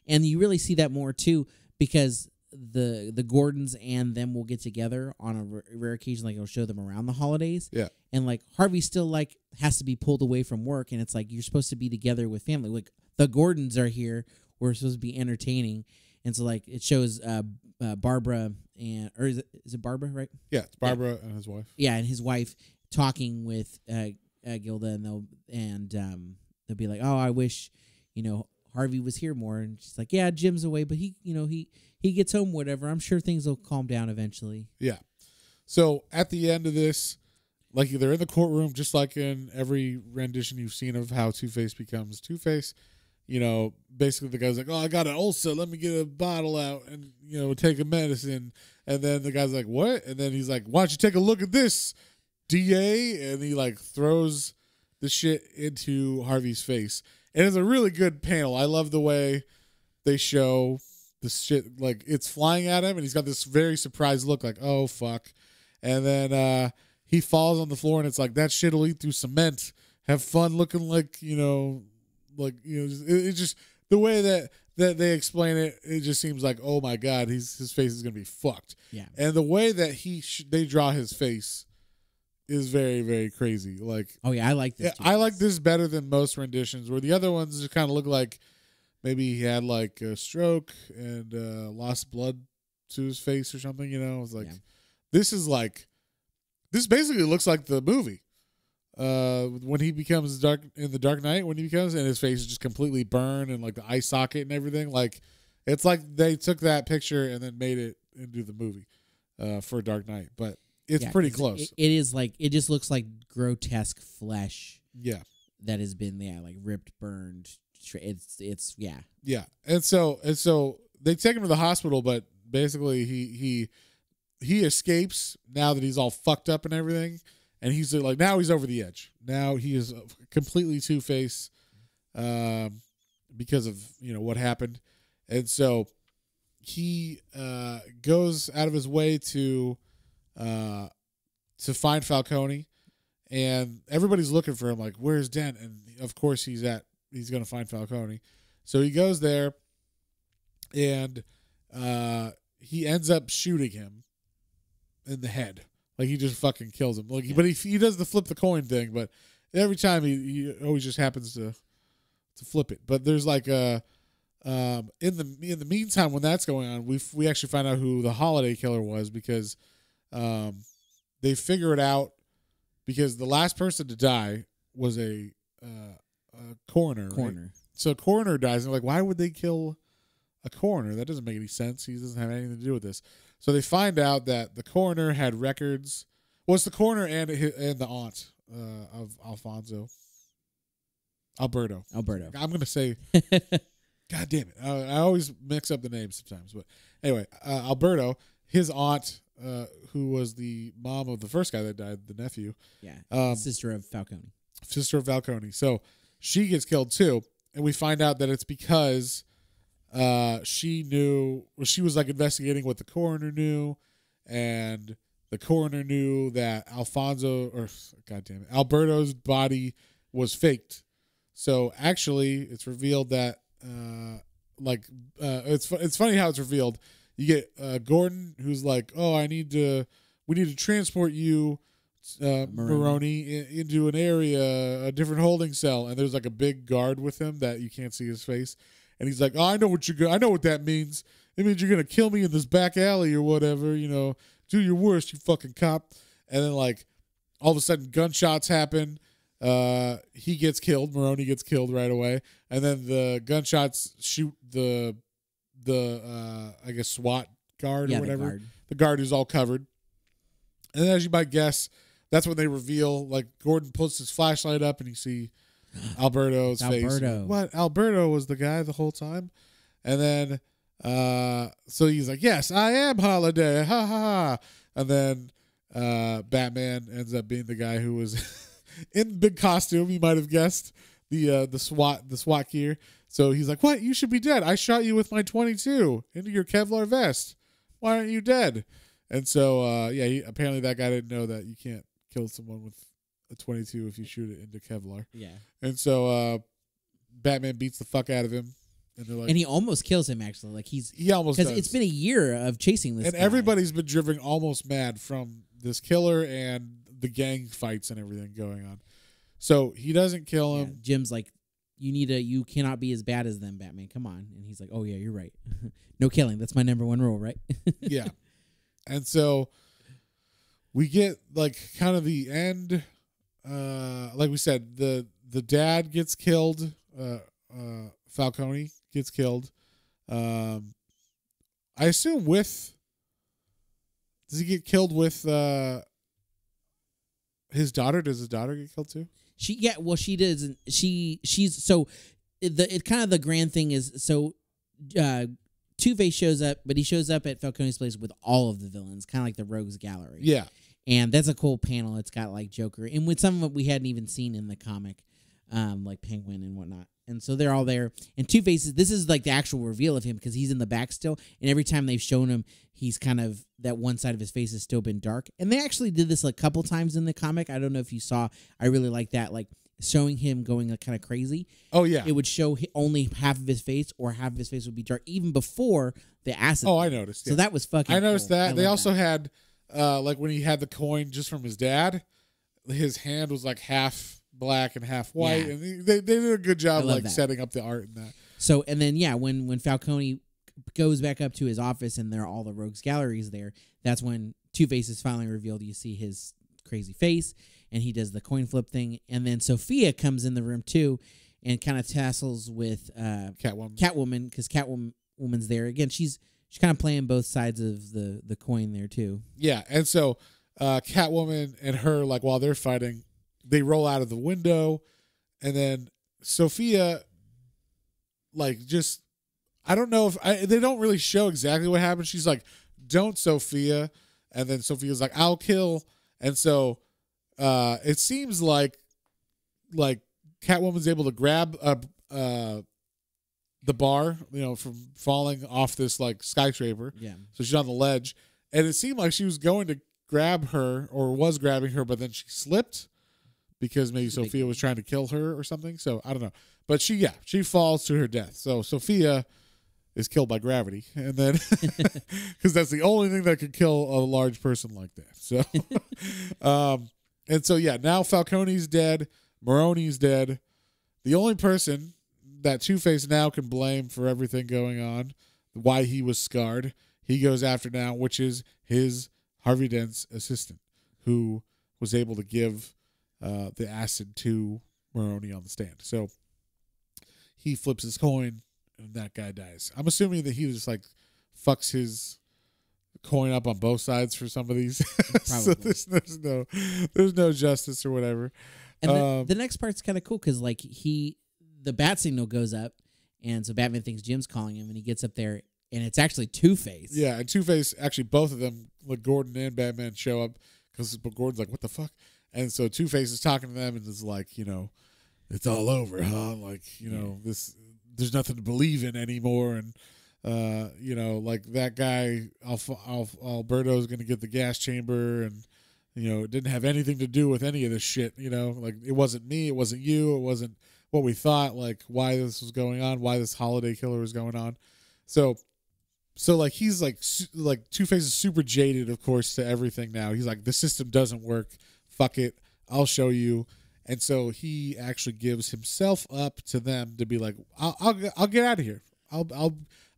S2: And you really see that more too, because the Gordons and them will get together on a rare occasion, like it'll show them around the holidays.
S1: Yeah.
S2: And like Harvey still like has to be pulled away from work, and it's like you're supposed to be together with family. Like the Gordons are here, we're supposed to be entertaining, and so like it shows Barbara or is it Barbara, right?
S1: Yeah, it's Barbara and his wife.
S2: Yeah, and his wife talking with Gilda, and they'll be like, "Oh, I wish Harvey was here more," and she's like, "Yeah, Jim's away, but he gets home, whatever. I'm sure things will calm down eventually."
S1: Yeah. So at the end of this, like they're in the courtroom, just like in every rendition you've seen of how Two-Face becomes Two-Face. Basically the guy's like, "Oh, I got an ulcer. Let me get a bottle out and take a medicine." And then the guy's like, "What?" And then he's like, "Why don't you take a look at this, DA?" And he like throws the shit into Harvey's face. And it's a really good panel. I love the way they show the shit, like it's flying at him, and he's got this very surprised look, like, "Oh fuck!" And then he falls on the floor, and it's like, "That shit'll eat through cement. Have fun looking like it's just the way that they explain it. It just seems like, oh my god, his face is gonna be fucked."
S2: Yeah.
S1: And the way that they draw his face is very, very crazy. Like,
S2: oh yeah, I like this.
S1: I like this better than most renditions, where the other ones just kind of look like maybe he had like a stroke and lost blood to his face or something. It's like this basically looks like the movie when he becomes in the Dark Knight, when he becomes, and his face is just completely burned and like the eye socket and everything. Like it's like they took that picture and then made it into the movie for Dark Knight, but it's pretty close.
S2: It is like, it just looks like grotesque flesh.
S1: Yeah.
S2: That has been like ripped, burned. It's yeah.
S1: Yeah. And so they take him to the hospital, but basically he escapes now that he's all fucked up and everything, and he's like, now he's over the edge. Now he is completely Two-Face because of what happened, and so he goes out of his way to find Falcone, and everybody's looking for him, like, "Where's Dent?" And of course he's going to find Falcone. So he goes there, and he ends up shooting him in the head. Like, he just fucking kills him. Like, yeah. But he does the flip the coin thing, but every time he always just happens to flip it. But there's like in the meantime, when that's going on, we actually find out who the holiday killer was, because they figure it out, because the last person to die was a coroner. Right? So a coroner dies, and they're like, why would they kill a coroner? That doesn't make any sense. He doesn't have anything to do with this. So they find out that the coroner had records. Well, it's the coroner and the aunt of Alberto. I'm going to say, God damn it. I always mix up the names sometimes. But anyway, Alberto, his aunt, who was the mom of the first guy that died, the nephew.
S2: Yeah, sister of Falcone.
S1: So she gets killed too. And we find out that it's because she was like investigating what the coroner knew, and the coroner knew that Alberto's body was faked. So actually, it's revealed that it's funny how it's revealed. You get Gordon, who's like, "Oh, we need to transport you, Maroney, into an area, a different holding cell," and there's like a big guard with him that you can't see his face. And he's like, "Oh, I know what that means." It means you're gonna kill me in this back alley or whatever. Do your worst, you fucking cop. And then like all of a sudden gunshots happen. He gets killed. Maroney gets killed right away, and then the gunshots shoot the I guess SWAT guard or whatever. The guard who's all covered. And then, as you might guess, that's when they reveal, like, Gordon puts his flashlight up and you see Alberto's face. What? Alberto was the guy the whole time? And then, so he's like, yes, I am Holiday. Ha ha ha. And then Batman ends up being the guy who was in the big costume, you might have guessed, the SWAT gear. So he's like, what? You should be dead. I shot you with my .22 into your Kevlar vest. Why aren't you dead? And so, apparently that guy didn't know that you can't kill someone with a .22 if you shoot it into Kevlar.
S2: Yeah.
S1: And so Batman beats the fuck out of him. And they're like,
S2: and he almost kills him, actually. Like he almost
S1: does.
S2: Because it's been a year of chasing this guy.
S1: Everybody's been driven almost mad from this killer and the gang fights and everything going on. So he doesn't kill him.
S2: Jim's like, you cannot be as bad as them, Batman. Come on. And he's like, oh, yeah, you're right. No killing. That's my number one rule, right?
S1: Yeah. And so we get like kind of the end. Like we said, the dad gets killed. Falcone gets killed. I assume does he get killed with his daughter? Does his daughter get killed too?
S2: She doesn't. She's so it kind of the grand thing is so Two-Face shows up, but he shows up at Falcone's place with all of the villains, kind of like the Rogues Gallery.
S1: Yeah.
S2: And that's a cool panel. It's got like Joker, and with some of them we hadn't even seen in the comic, like Penguin and whatnot. And so they're all there. And Two-Face, this is like the actual reveal of him because he's in the back still. And every time they've shown him, he's kind of, that one side of his face has still been dark. And they actually did this a couple times in the comic. I don't know if you saw. I really like that, like showing him going like kind of crazy.
S1: Oh, yeah.
S2: It would show only half of his face, or half of his face would be dark, even before the acid.
S1: Oh, I noticed. Yeah.
S2: So that was fucking
S1: I noticed
S2: cool.
S1: that. They also had, like when he had the coin just from his dad, his hand was like half black and half white, and they did a good job like setting up the art in that.
S2: So and then when Falcone goes back up to his office and there are all the Rogues Galleries there, that's when Two-Face is finally revealed. You see his crazy face, and he does the coin flip thing, and then Sophia comes in the room too, and kind of tassels with Catwoman because Catwoman's there again. She's kind of playing both sides of the coin there too. Yeah,
S1: and so Catwoman and her, like while they're fighting, they roll out of the window, and then Sophia, like, just, I don't know if they don't really show exactly what happened. She's like, "Don't, Sophia," and then Sophia's like, "I'll kill," and so it seems like Catwoman's able to grab the bar, from falling off this like skyscraper.
S2: Yeah,
S1: so she's on the ledge, and it seemed like she was going to grab her or was grabbing her, but then she slipped. Because maybe Sophia was trying to kill her or something. So I don't know. But she falls to her death. So Sophia is killed by gravity. And then, because that's the only thing that could kill a large person like that. So, and so, now Falcone's dead. Maroney's dead. The only person that Two-Face now can blame for everything going on, why he was scarred, he goes after now, which is his Harvey Dent's assistant, who was able to give the acid to Maroney on the stand. So he flips his coin and that guy dies. I'm assuming that he just like fucks his coin up on both sides for some of these. So there's no justice or whatever.
S2: And the next part's kind of cool because like the bat signal goes up, and so Batman thinks Jim's calling him, and he gets up there, and it's actually Two-Face.
S1: Yeah, and Two-Face, actually both of them, like Gordon and Batman, show up because Gordon's like, "What the fuck?" And so Two-Face is talking to them and is like, it's all over, huh? Like, this, there's nothing to believe in anymore. And, like that guy, Alberto's going to get the gas chamber, and, it didn't have anything to do with any of this shit. Like it wasn't me. It wasn't you. It wasn't what we thought, like why this was going on, why this holiday killer was going on. So like he's like Two-Face is super jaded, of course, to everything now. He's like, the system doesn't work. Fuck it, I'll show you. And so he actually gives himself up to them to be like, I'll get out of here.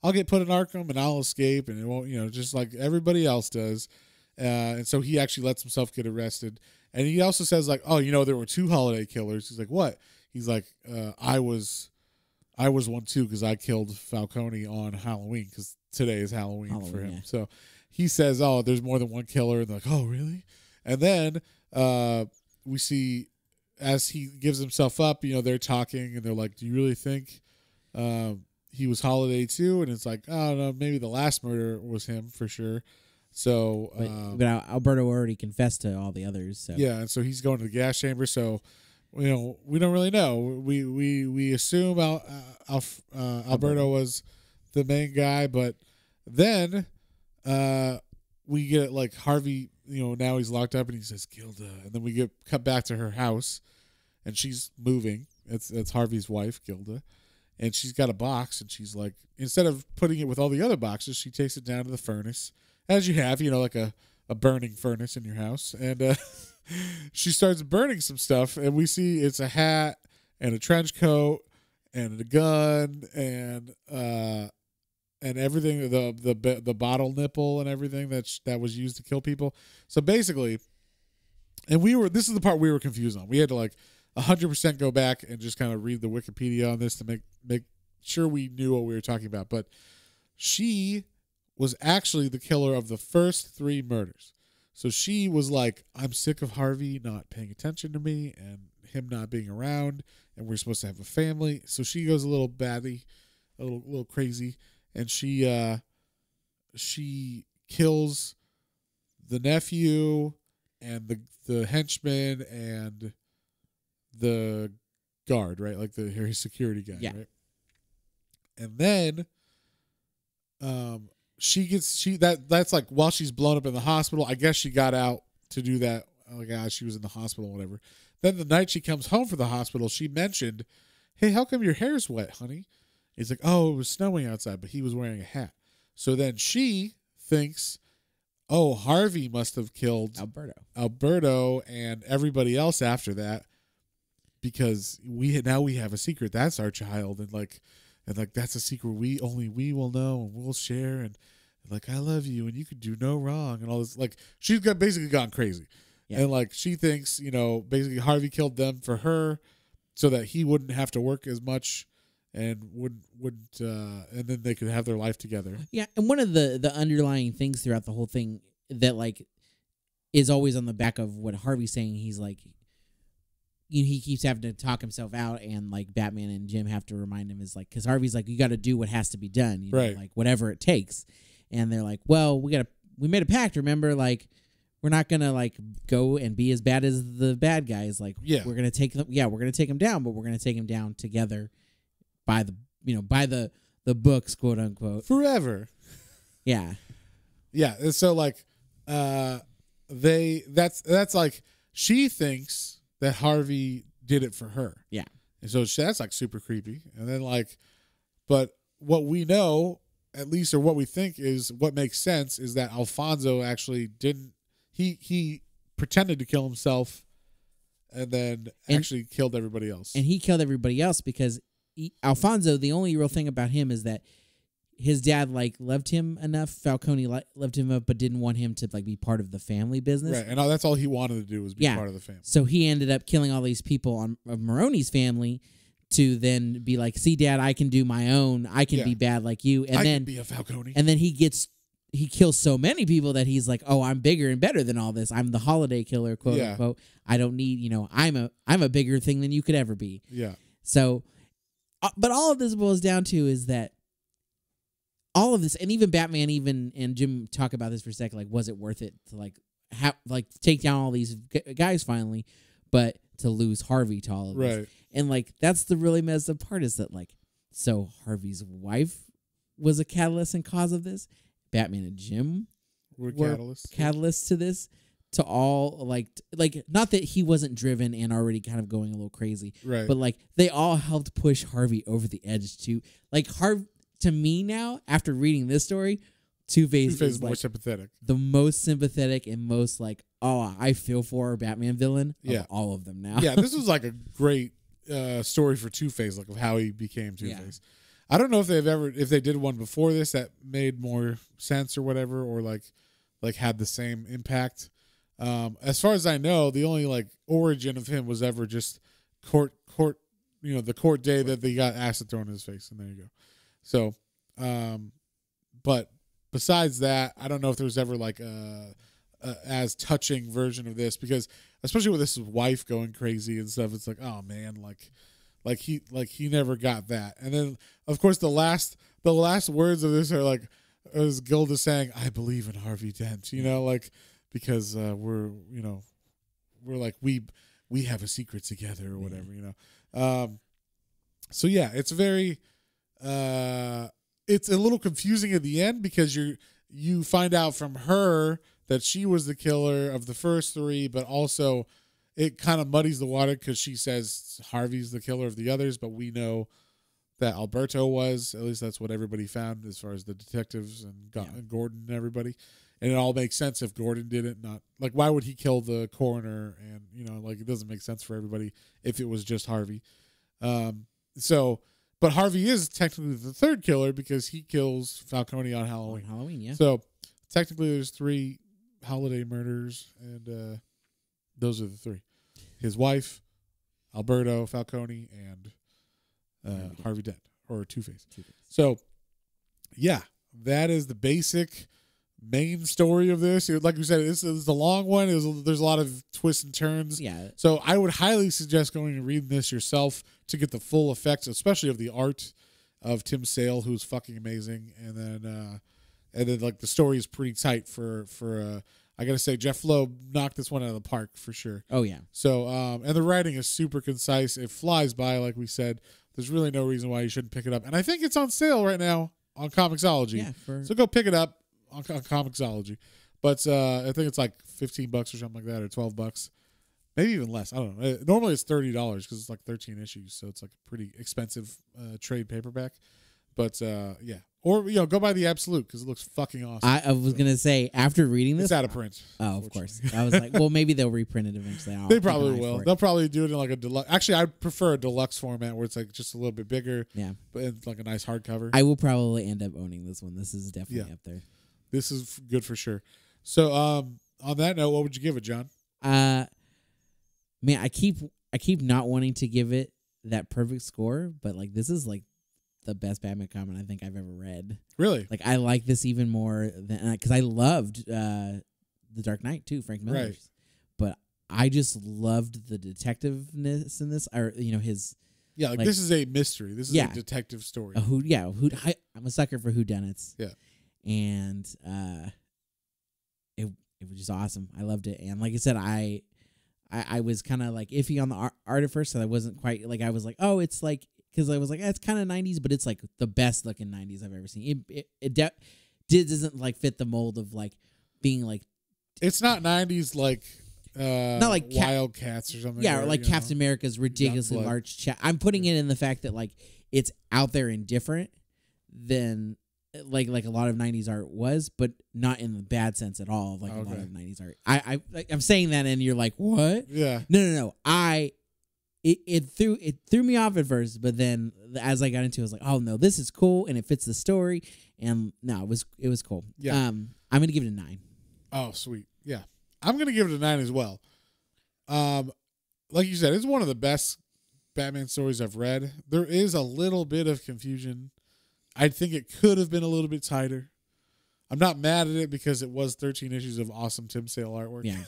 S1: I'll get put in Arkham and I'll escape, and it won't, just like everybody else does. And so he actually lets himself get arrested. And he also says like, oh, there were 2 holiday killers. He's like, what? He's like, I was one too, because I killed Falcone on Halloween, because today is Halloween for him. Yeah. So he says, oh, there's more than one killer. And they're like, oh, really? And then we see as he gives himself up, they're talking and they're like, do you really think he was Holiday too? And it's like, oh, no, maybe the last murder was him for sure. So,
S2: but Alberto already confessed to all the others. So.
S1: Yeah, and so he's going to the gas chamber. So, we don't really know. We assume Alberto was the main guy, but then we get like Harvey. Now he's locked up, and he says Gilda, and then we cut back to her house, and she's moving. It's Harvey's wife, Gilda, and she's got a box, and she's like, instead of putting it with all the other boxes, she takes it down to the furnace. As you have, like a burning furnace in your house. And she starts burning some stuff, and we see it's a hat and a trench coat and a gun and everything, the bottle nipple and everything that was used to kill people. So basically, and this is the part we were confused on. We had to like 100% go back and just kind of read the Wikipedia on this to make sure we knew what we were talking about. But she was actually the killer of the first 3 murders. So she was like, I'm sick of Harvey not paying attention to me and him not being around, and we're supposed to have a family. So she goes a little batty, a little crazy, and she kills the nephew and the henchman and the guard, right? Like his security guy,
S2: yeah.
S1: Right? And then that's like while she's blown up in the hospital. I guess she got out to do that. Oh gosh, she was in the hospital, whatever. Then the night she comes home from the hospital, she mentioned, "Hey, how come your hair's wet, honey?" He's like, "Oh, it was snowing outside, but he was wearing a hat." So then she thinks, "Oh, Harvey must have killed Alberto and everybody else after that, because we have a secret. That's our child, and that's a secret we will know and we'll share, and like I love you and you could do no wrong and all this." Like she's basically gone crazy. Yeah. And like she thinks, basically Harvey killed them for her so that he wouldn't have to work as much and wouldn't and then they could have their life together.
S2: Yeah, and one of the underlying things throughout the whole thing that like is always on the back of what Harvey's saying, he's like, he keeps having to talk himself out, and like Batman and Jim have to remind him, is like, because Harvey's like, you got to do what has to be done,
S1: right?
S2: Like whatever it takes. And they're like, well, we made a pact, remember? Like we're not gonna like go and be as bad as the bad guys. Like we're gonna take them. Yeah, we're gonna take them down, but we're gonna take them down together by the books, quote unquote,
S1: forever.
S2: Yeah,
S1: yeah. And so like that's like she thinks that Harvey did it for her.
S2: Yeah. And
S1: so that's like super creepy. And then like, but what we know, at least, or what we think is what makes sense, is that Alfonso actually didn't, he pretended to kill himself and then actually killed everybody else.
S2: And he killed everybody else because Alfonso, the only real thing about him is that his dad like loved him enough. Falcone loved him up, but didn't want him to like be part of the family business.
S1: Right, and that's all he wanted to do was be part of the family.
S2: So he ended up killing all these people of Maroni's family to then be like, "See, Dad, I can do my own. I can be bad like you." And
S1: I
S2: then
S1: can be a Falcone.
S2: And then he kills so many people that he's like, "Oh, I'm bigger and better than all this. I'm the holiday killer, quote unquote. I don't need, I'm a bigger thing than you could ever be."
S1: Yeah.
S2: So, but all of this boils down to is that all of this, and even Batman, and Jim talk about this for a second, like, was it worth it to take down all these guys finally, but to lose Harvey to all of this?
S1: Right.
S2: And like, that's the really messed up part, is that like, so Harvey's wife was a catalyst and cause of this. Batman and Jim were catalysts to this, to all like not that he wasn't driven and already kind of going a little crazy,
S1: right?
S2: But like they all helped push Harvey over the edge too. Like to me now, after reading this story, Two-Face is
S1: more
S2: like
S1: sympathetic,
S2: the most sympathetic and most like, oh, I feel for a Batman villain of all of them now.
S1: Yeah, this was like a great story for Two-Face, like of how he became Two-Face. I don't know if they did one before this that made more sense or whatever, or like had the same impact. As far as I know, the only like origin of him was ever just court, the court day that they got acid thrown in his face, and there you go. So, but besides that, I don't know if there was ever like a as touching version of this, because especially with his wife going crazy and stuff, it's like, oh man, like he never got that. And then of course the last words of this are like, is Gilda saying, "I believe in Harvey Dent," like, because we're like we have a secret together or whatever, so yeah, it's very it's a little confusing at the end, because you find out from her that she was the killer of the first three, but also it kind of muddies the water because she says Harvey's the killer of the others, but we know that Alberto was. At least that's what everybody found as far as the detectives and Gordon and everybody. And it all makes sense if Gordon did it. Not like, why would he kill the coroner? And like, it doesn't make sense for everybody if it was just Harvey. But Harvey is technically the third killer because he kills Falcone on Halloween.
S2: Yeah.
S1: So technically there's 3 holiday murders, and those are the 3. His wife, Alberto Falcone, and Harvey Dent, or Two-Face. So, yeah, that is the basic main story of this. Like we said, this is a long one. There's a lot of twists and turns.
S2: Yeah.
S1: So I would highly suggest going and reading this yourself to get the full effects, especially of the art of Tim Sale, who's fucking amazing. And then like the story is pretty tight for I gotta say, Jeff Loeb knocked this one out of the park for sure.
S2: Oh yeah. So
S1: and the writing is super concise. It flies by, like we said. There's really no reason why you shouldn't pick it up. And I think it's on sale right now on Comixology.
S2: Yeah.
S1: So go pick it up on Comixology. But I think it's like $15 or something like that, or $12. Maybe even less. I don't know. Normally it's $30 because it's like 13 issues, so it's like a pretty expensive trade paperback. But yeah, or go buy the Absolute because it looks fucking awesome.
S2: I was gonna say, after reading this,
S1: it's out of print.
S2: Oh, of course. I was like, well, maybe they'll reprint it eventually.
S1: They probably will. They'll probably do it in like a deluxe. Actually, I prefer a deluxe format where it's like just a little bit bigger.
S2: Yeah,
S1: but it's like a nice hardcover.
S2: I will probably end up owning this one. This is definitely up there.
S1: This is good for sure. So, on that note, what would you give it, John?
S2: Man, I keep not wanting to give it that perfect score, but like this is like the best Batman comic I think I've ever read.
S1: Really?
S2: Like I like this even more than, because I loved The Dark Knight too, Frank Miller's. Right. But I just loved the detectiveness in this, or his.
S1: Yeah, like this is a mystery. This is a detective story.
S2: I'm a sucker for whodunits.
S1: Yeah.
S2: And it was just awesome. I loved it, and like I said, I was kind of like iffy on the art at first, so I wasn't quite like, I was like, oh, it's like, because I was like, it's kind of 90s, but it's like the best looking 90s I've ever seen. It doesn't like fit the mold of like being like,
S1: it's not 90s like not like Wildcats or something.
S2: Yeah, or like Captain America's ridiculously large chat. I'm putting it in the fact that like it's out there and different than like a lot of 90s art was, but not in the bad sense at all. Like a lot of 90s art. I'm saying that and you're like, what?
S1: Yeah.
S2: No. It threw me off at first, but then as I got into it, I was like, oh no, this is cool and it fits the story. And no, it was cool.
S1: Yeah.
S2: I'm gonna give it a 9.
S1: Oh, sweet. Yeah. I'm gonna give it a 9 as well. Like you said, it's one of the best Batman stories I've read. There is a little bit of confusion. I think it could have been a little bit tighter. I'm not mad at it because it was 13 issues of awesome Tim Sale artwork.
S2: Yeah.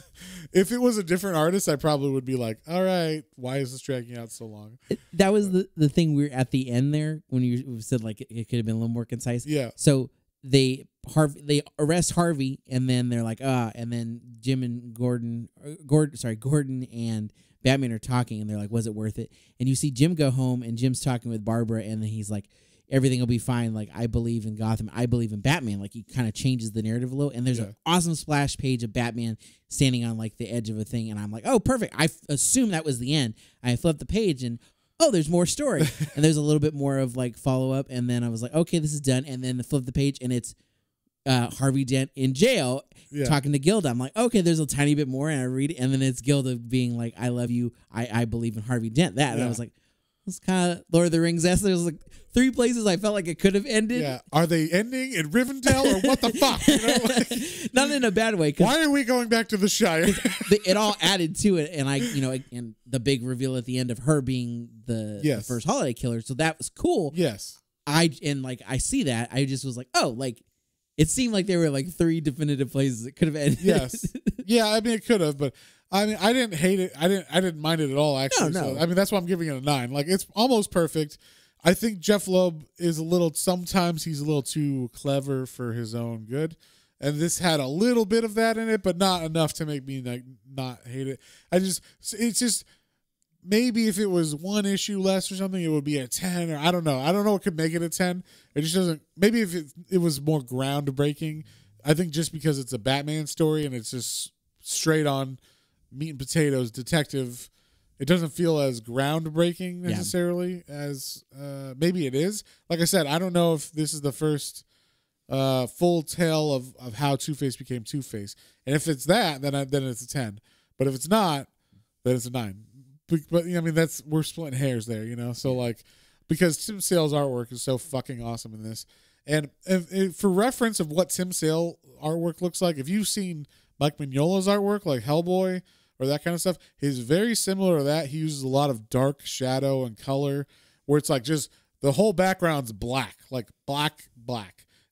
S1: If it was a different artist, I probably would be like, all right, why is this dragging out so long?
S2: That was the thing we were at the end there when you said like it could have been a little more concise.
S1: Yeah.
S2: So they arrest Harvey and then they're like, and then Jim and Gordon and Batman are talking and they're like, was it worth it? And you see Jim go home and Jim's talking with Barbara and then he's like, everything will be fine. Like, I believe in Gotham. I believe in Batman. Like, he kind of changes the narrative a little. And there's an awesome splash page of Batman standing on, like, the edge of a thing. And I'm like, oh, perfect. I assume that was the end. I flipped the page and, oh, there's more story. And there's a little bit more of, like, follow-up. And then I was like, okay, this is done. And then flip the page and it's Harvey Dent in jail talking to Gilda. I'm like, okay, there's a tiny bit more. And I read it. And then it's Gilda being like, I love you. I believe in Harvey Dent. And I was like, was kind of Lord of the Rings. There was like 3 places I felt like it could have ended.
S1: Yeah, are they ending in Rivendell or what the fuck? You know, like,
S2: not in a bad way.
S1: Why are we going back to the Shire?
S2: It all added to it, and and the big reveal at the end of her being the first holiday killer. So that was cool.
S1: Yes,
S2: I see that. I just was like, oh, like it seemed like there were like 3 definitive places it could have ended.
S1: Yes, yeah. I mean, it could have, but I mean, I didn't hate it. I didn't mind it at all. Actually,
S2: no.
S1: So, I mean, that's why I'm giving it a 9. Like, it's almost perfect. I think Jeff Loeb is sometimes he's a little too clever for his own good. And this had a little bit of that in it, but not enough to make me like not hate it. It's just maybe if it was 1 issue less or something, it would be a 10, or I don't know. I don't know what could make it a 10. It just doesn't. Maybe if it was more groundbreaking. I think just because it's a Batman story and it's just straight on meat and potatoes detective, it doesn't feel as groundbreaking necessarily as maybe it is. Like I said, I don't know if this is the first full tale of how Two-Face became Two-Face. And if it's that, then it's a 10. But if it's not, then it's a 9. But I mean, we're splitting hairs there, you know? So like, because Tim Sale's artwork is so fucking awesome in this. And if for reference of what Tim Sale artwork looks like, if you've seen Mike Mignola's artwork, like Hellboy or that kind of stuff, he's very similar to that. He uses a lot of dark shadow and color where it's like just the whole background's black, like black.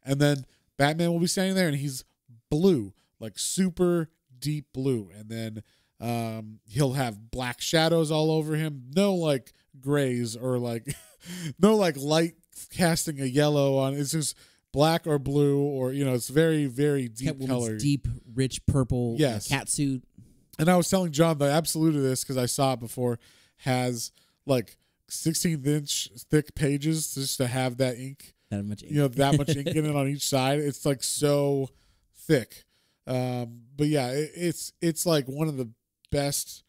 S1: And then Batman will be standing there and he's blue, like super deep blue. And then he'll have black shadows all over him. No like grays or like no like light casting a yellow on. It's just black or blue, or you know, it's very, very deep color.
S2: Deep, rich purple cat suit.
S1: And I was telling John the absolute of this because I saw it before, has like 16-inch thick pages just to have that ink.
S2: That much ink.
S1: You know, that much ink in it on each side. It's like so thick. But yeah, it's like one of the best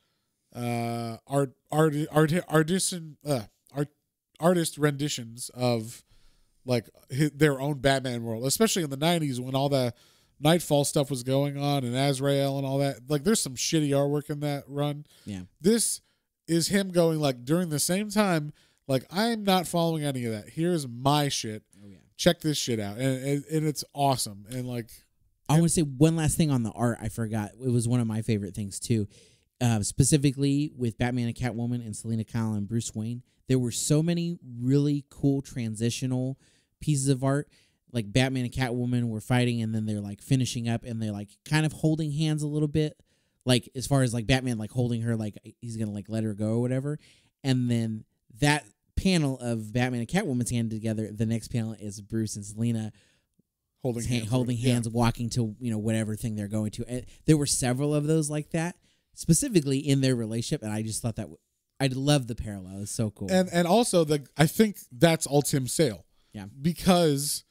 S1: artist renditions of like their own Batman world, especially in the 90s when all the Nightfall stuff was going on and Azrael and all that. Like, there's some shitty artwork in that run.
S2: Yeah.
S1: This is him going like during the same time, like, I'm not following any of that. Here's my shit.
S2: Oh yeah.
S1: Check this shit out. And it's awesome. And like,
S2: I want to say one last thing on the art. I forgot. It was one of my favorite things too. Specifically with Batman and Catwoman and Selena Kyle and Bruce Wayne. There were so many really cool transitional pieces of art. Like Batman and Catwoman were fighting and then they're like finishing up and they're like kind of holding hands a little bit. Like as far as like Batman like holding her like he's going to like let her go or whatever. And then that panel of Batman and Catwoman's hand together, the next panel is Bruce and Selena holding hands walking to, you know, whatever thing they're going to. And there were several of those like that specifically in their relationship. And I just thought that I love the parallel. It's so cool.
S1: And also I think that's all Tim Sale.
S2: Yeah.
S1: Because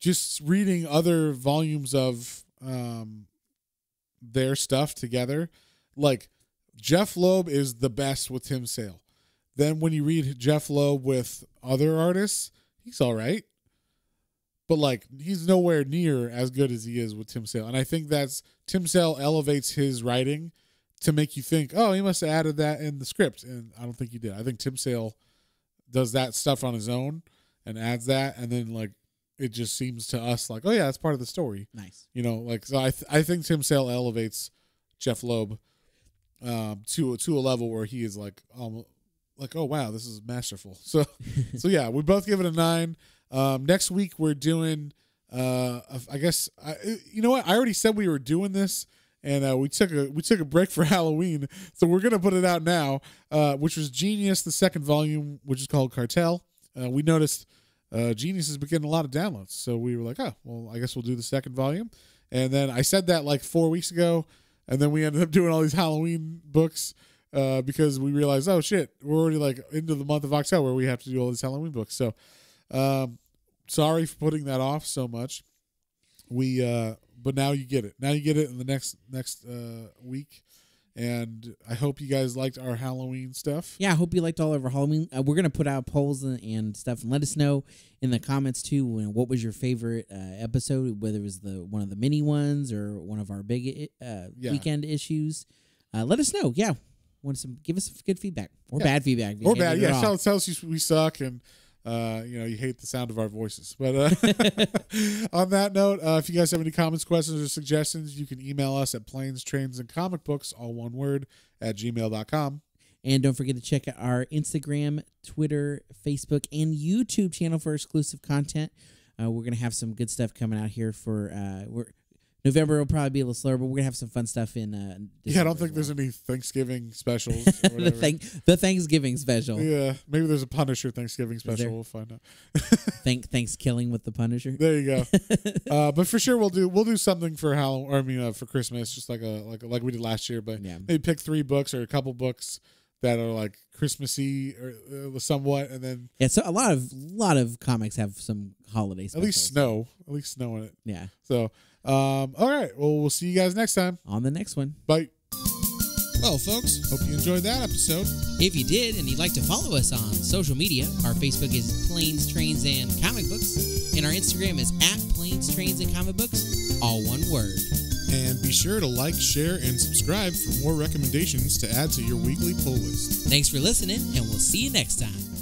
S1: just reading other volumes of their stuff together, like Jeff Loeb is the best with Tim Sale. Then when you read Jeff Loeb with other artists, he's all right. But like he's nowhere near as good as he is with Tim Sale. And I think that's Tim Sale elevates his writing to make you think, oh, he must have added that in the script. And I don't think he did. I think Tim Sale does that stuff on his own and adds that, and then like it just seems to us like, oh yeah, that's part of the story.
S2: Nice.
S1: You know, like, so I think Tim Sale elevates Jeff Loeb to a level where he is like oh wow, this is masterful. So yeah, we both give it a 9. Next week we're doing I guess you know what, I already said we were doing this, and we took a break for Halloween, so we're gonna put it out now, which was Genius, the second volume, which is called Cartel. We noticed Genius has been getting a lot of downloads, so we were like, oh well, I guess we'll do the second volume. And then I said that like 4 weeks ago, and then we ended up doing all these Halloween books because we realized, oh shit, we're already like into the month of October where we have to do all these Halloween books. So sorry for putting that off so much. But now you get it. Now you get it in the next week. And I hope you guys liked our Halloween stuff.
S2: Yeah, I hope you liked all of our Halloween. We're going to put out polls and stuff. And let us know in the comments, too, what was your favorite episode, whether it was one of the mini ones or one of our big weekend issues. Let us know. Yeah, give us some good feedback or bad feedback.
S1: Or bad, yeah. Tell us we suck and you hate the sound of our voices. But on that note, if you guys have any comments, questions, or suggestions, you can email us at planes, trains, and comic books, all one word, at gmail.com.
S2: And don't forget to check out our Instagram, Twitter, Facebook, and YouTube channel for exclusive content. We're going to have some good stuff coming out here for November will probably be a little slower, but we're going to have some fun stuff in December.
S1: I don't think there's any Thanksgiving specials. Or
S2: the Thanksgiving special.
S1: Yeah, maybe there's a Punisher Thanksgiving special. We'll find out.
S2: Thanksgiving with the Punisher.
S1: There you go. But for sure we'll do something for for Christmas, just like we did last year. But maybe pick 3 books or a couple books that are like Christmassy or somewhat, and then
S2: so a lot of comics have some holiday specials.
S1: At least snow in it.
S2: Yeah.
S1: So all right, well, we'll see you guys next time
S2: on the next one.
S1: Bye. Well, folks, hope you enjoyed that episode.
S2: If you did and you'd like to follow us on social media, our Facebook is Planes, Trains, and Comic Books, and our Instagram is @Planes, Trains, and Comic Books, all one word.
S1: And be sure to like, share, and subscribe for more recommendations to add to your weekly pull list.
S2: Thanks for listening, and we'll see you next time.